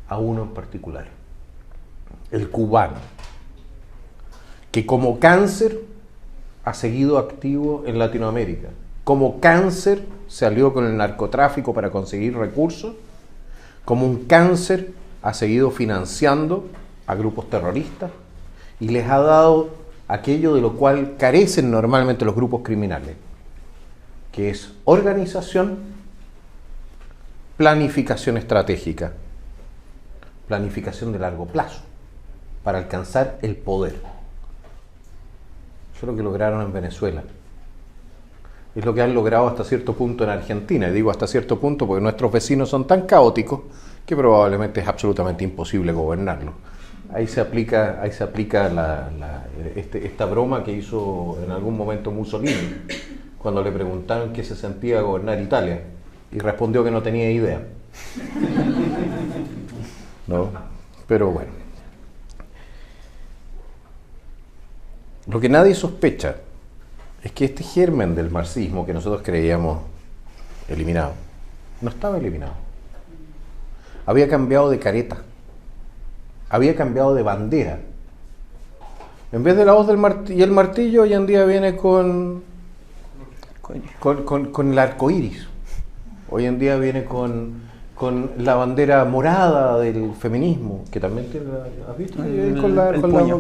a uno en particular, el cubano, que como cáncer ha seguido activo en Latinoamérica, como cáncer se alió con el narcotráfico para conseguir recursos, como un cáncer ha seguido financiando a grupos terroristas y les ha dado aquello de lo cual carecen normalmente los grupos criminales, que es organización, planificación estratégica, planificación de largo plazo, para alcanzar el poder. Eso es lo que lograron en Venezuela. Es lo que han logrado hasta cierto punto en Argentina. Y digo hasta cierto punto porque nuestros vecinos son tan caóticos que probablemente es absolutamente imposible gobernarlos. Ahí se aplica esta broma que hizo en algún momento Mussolini, cuando le preguntaron qué se sentía gobernar Italia, y respondió que no tenía idea. ¿No? Pero bueno. Lo que nadie sospecha es que este germen del marxismo que nosotros creíamos eliminado, no estaba eliminado. Había cambiado de careta. Había cambiado de bandera. En vez de la hoz y el martillo, hoy en día viene con el arco iris. Hoy en día viene con la bandera morada del feminismo, que también tiene, ¿has visto?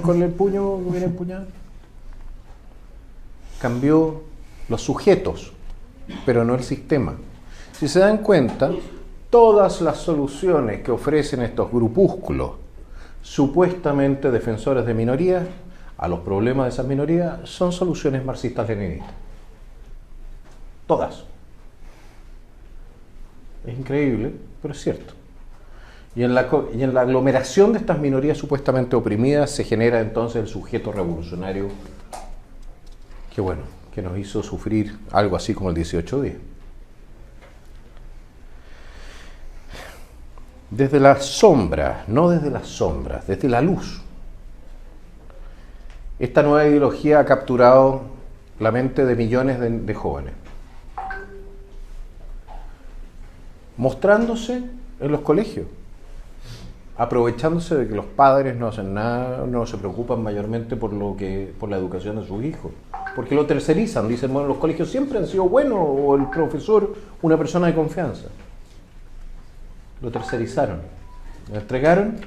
Con el puño viene empuñado. Cambió los sujetos, pero no el sistema. Si se dan cuenta, todas las soluciones que ofrecen estos grupúsculos supuestamente defensores de minorías a los problemas de esas minorías son soluciones marxistas-leninistas. Todas. Es increíble, pero es cierto. Y en la aglomeración de estas minorías supuestamente oprimidas se genera entonces el sujeto revolucionario que nos hizo sufrir algo así como el 18-10. Desde la sombra, no desde las sombras, desde la luz. Esta nueva ideología ha capturado la mente de millones de jóvenes, mostrándose en los colegios, aprovechándose de que los padres no hacen nada, no se preocupan mayormente por la educación de sus hijos, porque lo tercerizan, dicen, bueno, los colegios siempre han sido buenos, o el profesor una persona de confianza. Lo tercerizaron, lo entregaron,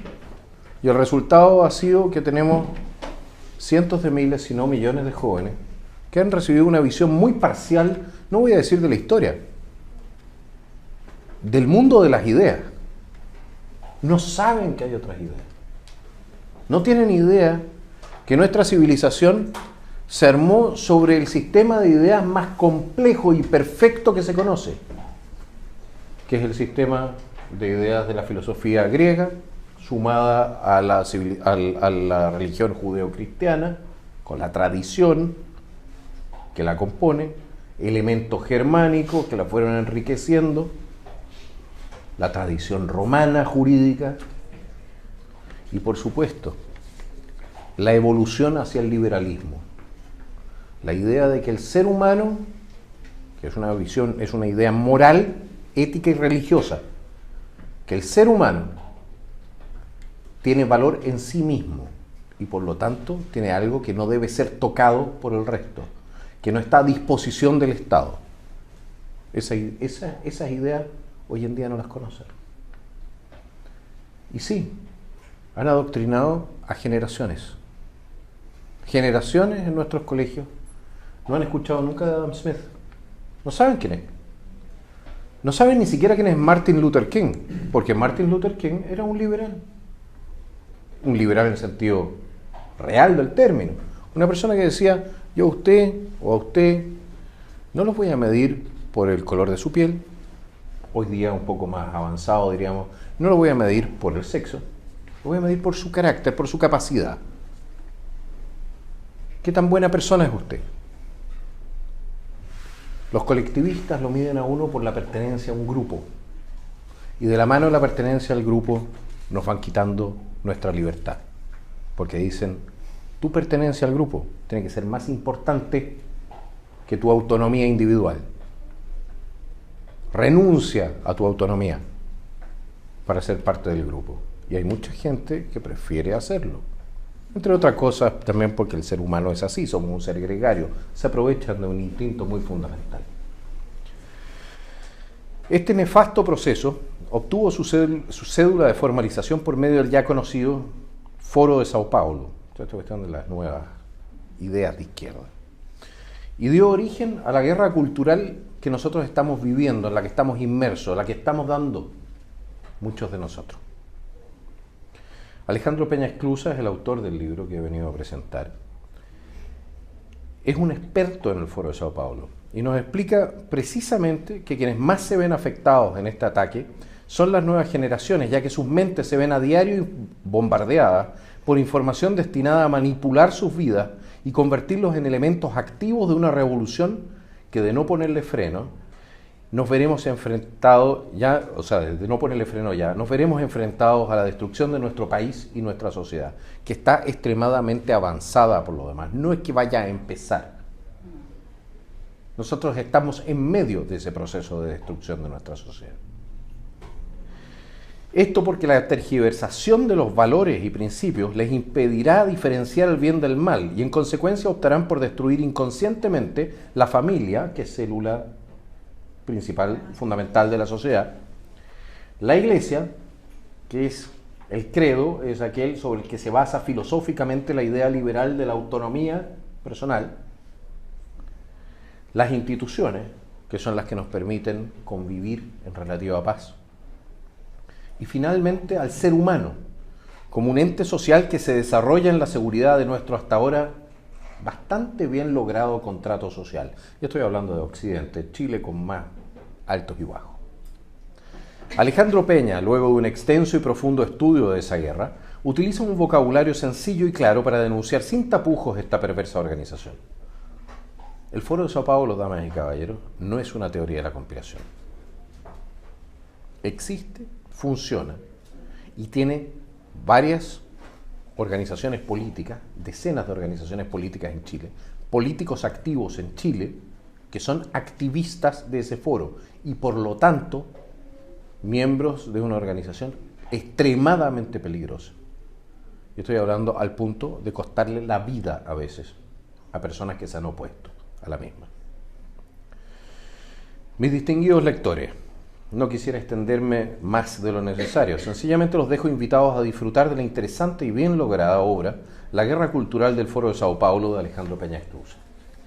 y el resultado ha sido que tenemos cientos de miles, si no millones de jóvenes que han recibido una visión muy parcial, no voy a decir de la historia, del mundo de las ideas. No saben que hay otras ideas. No tienen idea que nuestra civilización se armó sobre el sistema de ideas más complejo y perfecto que se conoce, que es el sistema de ideas de la filosofía griega, sumada a la religión judeocristiana, con la tradición que la compone, elementos germánicos que la fueron enriqueciendo, la tradición romana jurídica y, por supuesto, la evolución hacia el liberalismo. La idea de que el ser humano, que es una visión, es una idea moral, ética y religiosa, que el ser humano tiene valor en sí mismo y por lo tanto tiene algo que no debe ser tocado por el resto, que no está a disposición del Estado. Esas ideas hoy en día no las conocen. Y sí, han adoctrinado a generaciones. Generaciones en nuestros colegios no han escuchado nunca de Adam Smith. No saben quién es. No saben ni siquiera quién es Martin Luther King, porque Martin Luther King era un liberal. Un liberal en el sentido real del término. Una persona que decía, yo a usted o a usted no los voy a medir por el color de su piel, hoy día un poco más avanzado diríamos, no lo voy a medir por el sexo, lo voy a medir por su carácter, por su capacidad. ¿Qué tan buena persona es usted? Los colectivistas lo miden a uno por la pertenencia a un grupo. Y de la mano de la pertenencia al grupo nos van quitando nuestra libertad. Porque dicen, tu pertenencia al grupo tiene que ser más importante que tu autonomía individual. Renuncia a tu autonomía para ser parte del grupo. Y hay mucha gente que prefiere hacerlo. Entre otras cosas, también porque el ser humano es así, somos un ser gregario, se aprovechan de un instinto muy fundamental. Este nefasto proceso obtuvo su cédula de formalización por medio del ya conocido Foro de Sao Paulo, esta cuestión de las nuevas ideas de izquierda, y dio origen a la guerra cultural que nosotros estamos viviendo, en la que estamos inmersos, en la que estamos dando muchos de nosotros. Alejandro Peña Esclusa es el autor del libro que he venido a presentar. Es un experto en el Foro de Sao Paulo y nos explica precisamente que quienes más se ven afectados en este ataque son las nuevas generaciones, ya que sus mentes se ven a diario bombardeadas por información destinada a manipular sus vidas y convertirlos en elementos activos de una revolución que, de no ponerle freno, nos veremos enfrentados ya, o sea, de no ponerle freno ya, nos veremos enfrentados a la destrucción de nuestro país y nuestra sociedad, que está extremadamente avanzada por lo demás. No es que vaya a empezar. Nosotros estamos en medio de ese proceso de destrucción de nuestra sociedad. Esto porque la tergiversación de los valores y principios les impedirá diferenciar el bien del mal y en consecuencia optarán por destruir inconscientemente la familia, que es célula principal, fundamental de la sociedad. La Iglesia, que es el credo, es aquel sobre el que se basa filosóficamente la idea liberal de la autonomía personal. Las instituciones, que son las que nos permiten convivir en relativa paz. Y finalmente al ser humano, como un ente social que se desarrolla en la seguridad de nuestro hasta ahora bastante bien logrado contrato social. Yo estoy hablando de Occidente, Chile con más altos y bajos. Alejandro Peña, luego de un extenso y profundo estudio de esa guerra, utiliza un vocabulario sencillo y claro para denunciar sin tapujos esta perversa organización. El Foro de Sao Paulo, damas y caballeros, no es una teoría de la conspiración. Existe, funciona y tiene varias organizaciones políticas, decenas de organizaciones políticas en Chile, políticos activos en Chile, que son activistas de ese foro y por lo tanto miembros de una organización extremadamente peligrosa. Yo estoy hablando al punto de costarle la vida a veces a personas que se han opuesto a la misma. Mis distinguidos lectores, no quisiera extenderme más de lo necesario, sencillamente los dejo invitados a disfrutar de la interesante y bien lograda obra La Guerra Cultural del Foro de Sao Paulo de Alejandro Peña Esclusa.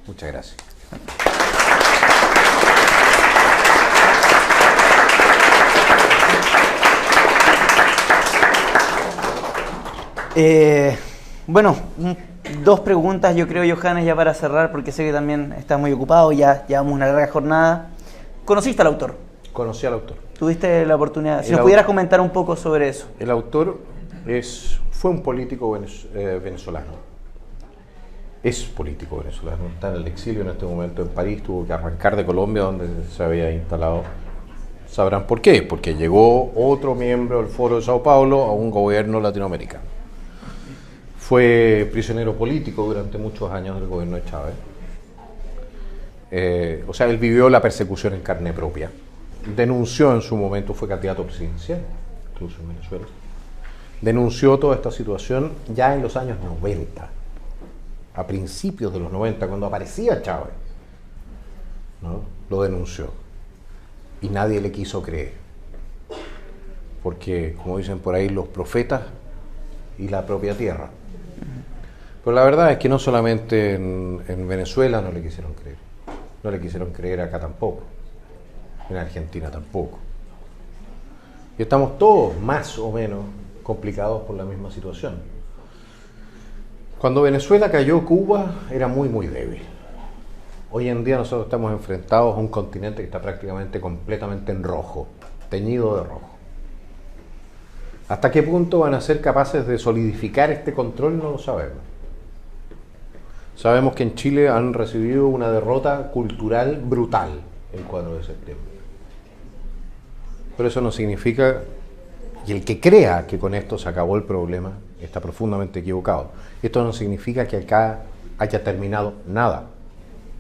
Muchas gracias. Bueno, dos preguntas yo creo, Johannes, ya para cerrar, porque sé que también estás muy ocupado, ya llevamos una larga jornada. ¿Conociste al autor? Conocí al autor. ¿Tuviste la oportunidad? Si nos pudieras comentar un poco sobre eso. El autor fue un político venezolano. Es político venezolano. Está en el exilio en este momento en París. Tuvo que arrancar de Colombia, donde se había instalado. Sabrán por qué. Porque llegó otro miembro del Foro de Sao Paulo a un gobierno latinoamericano. Fue prisionero político durante muchos años del gobierno de Chávez. o sea, él vivió la persecución en carne propia. Denunció en su momento, fue candidato presidencial, incluso en Venezuela. Denunció toda esta situación ya en los años 90, a principios de los 90, cuando aparecía Chávez, ¿no? Lo denunció. Y nadie le quiso creer. Porque, como dicen por ahí, los profetas y la propia tierra. Pero la verdad es que no solamente en Venezuela no le quisieron creer. No le quisieron creer acá tampoco. En Argentina tampoco. Y estamos todos más o menos complicados por la misma situación. Cuando Venezuela cayó, Cuba era muy, muy débil. Hoy en día nosotros estamos enfrentados a un continente que está prácticamente completamente en rojo, teñido de rojo. ¿Hasta qué punto van a ser capaces de solidificar este control? No lo sabemos. Sabemos que en Chile han recibido una derrota cultural brutal el 4 de septiembre. Pero eso no significa, y el que crea que con esto se acabó el problema está profundamente equivocado. Esto no significa que acá haya terminado nada.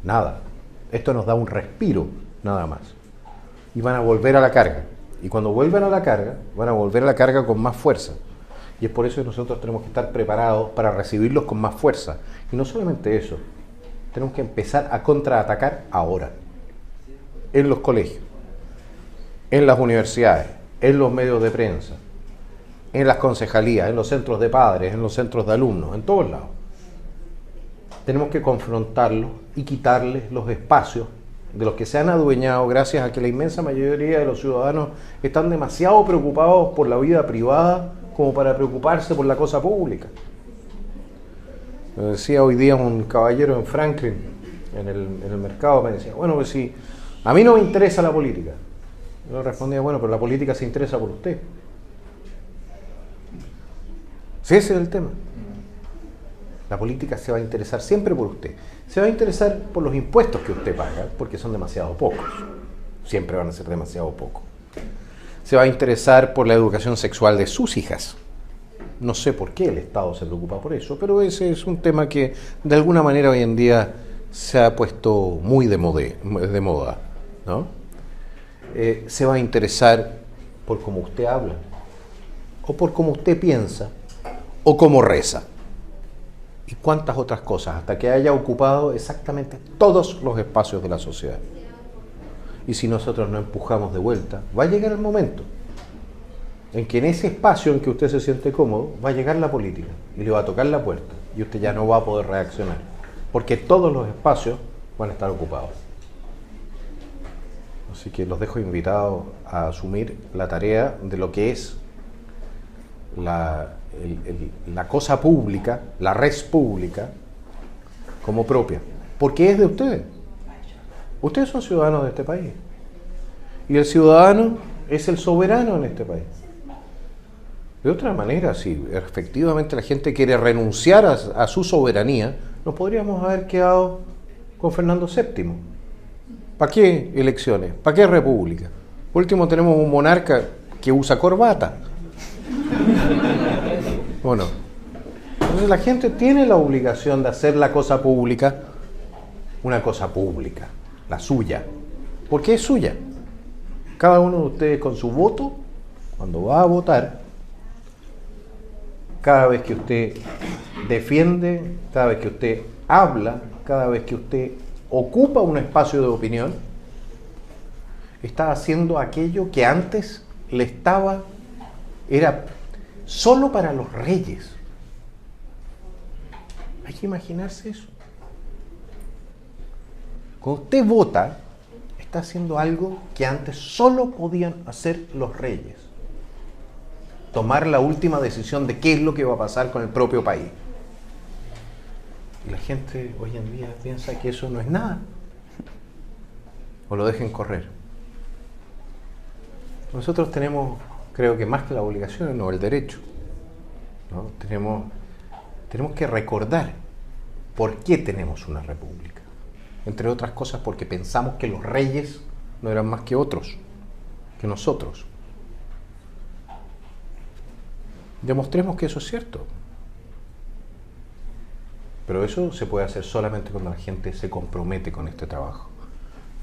Nada. Esto nos da un respiro, nada más. Y van a volver a la carga. Y cuando vuelvan a la carga, van a volver a la carga con más fuerza. Y es por eso que nosotros tenemos que estar preparados para recibirlos con más fuerza. Y no solamente eso, tenemos que empezar a contraatacar ahora. En los colegios, en las universidades, en los medios de prensa, en las concejalías, en los centros de padres, en los centros de alumnos, en todos lados. Tenemos que confrontarlos y quitarles los espacios de los que se han adueñado gracias a que la inmensa mayoría de los ciudadanos están demasiado preocupados por la vida privada como para preocuparse por la cosa pública. Me decía hoy día un caballero en Franklin, en el mercado, me decía, bueno, pues si a mí no me interesa la política. Yo le respondía, bueno, pero la política se interesa por usted. Sí, ese es el tema. La política se va a interesar siempre por usted. Se va a interesar por los impuestos que usted paga, porque son demasiado pocos. Siempre van a ser demasiado pocos. Se va a interesar por la educación sexual de sus hijas. No sé por qué el Estado se preocupa por eso, pero ese es un tema que de alguna manera hoy en día se ha puesto muy de moda, ¿no? Se va a interesar por cómo usted habla, o por cómo usted piensa, o cómo reza. Y cuántas otras cosas, hasta que haya ocupado exactamente todos los espacios de la sociedad. Y si nosotros no empujamos de vuelta, va a llegar el momento en que en ese espacio en que usted se siente cómodo, va a llegar la política y le va a tocar la puerta y usted ya no va a poder reaccionar, porque todos los espacios van a estar ocupados. Así que los dejo invitados a asumir la tarea de lo que es la cosa pública, la res pública, como propia, porque es de ustedes. Ustedes son ciudadanos de este país y el ciudadano es el soberano en este país. De otra manera, si efectivamente la gente quiere renunciar a su soberanía, nos podríamos haber quedado con Fernando VII. ¿Para qué elecciones? ¿Para qué república? Por último tenemos un monarca que usa corbata. Bueno, entonces la gente tiene la obligación de hacer la cosa pública una cosa pública, la suya, porque es suya. Cada uno de ustedes con su voto, cuando va a votar, cada vez que usted defiende, cada vez que usted habla, cada vez que usted ocupa un espacio de opinión, está haciendo aquello que antes era solo para los reyes. Hay que imaginarse eso. Cuando usted vota, está haciendo algo que antes solo podían hacer los reyes. Tomar la última decisión de qué es lo que va a pasar con el propio país. Y la gente hoy en día piensa que eso no es nada. O lo dejen correr. Nosotros tenemos, creo que más que la obligación, no, el derecho, ¿no? Tenemos que recordar por qué tenemos una república. Entre otras cosas porque pensamos que los reyes no eran más que otros, que nosotros. Demostremos que eso es cierto. Pero eso se puede hacer solamente cuando la gente se compromete con este trabajo.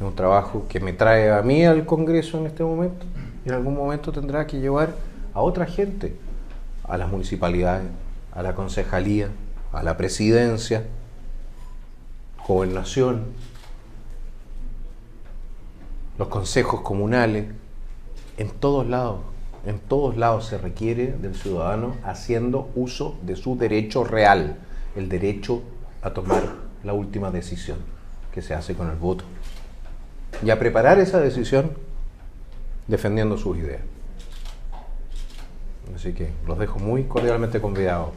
Es un trabajo que me trae a mí al Congreso en este momento y en algún momento tendrá que llevar a otra gente, a las municipalidades, a la concejalía, a la presidencia, gobernación, los consejos comunales. En todos lados se requiere del ciudadano haciendo uso de su derecho real, el derecho a tomar la última decisión que se hace con el voto y a preparar esa decisión defendiendo sus ideas. Así que los dejo muy cordialmente convidados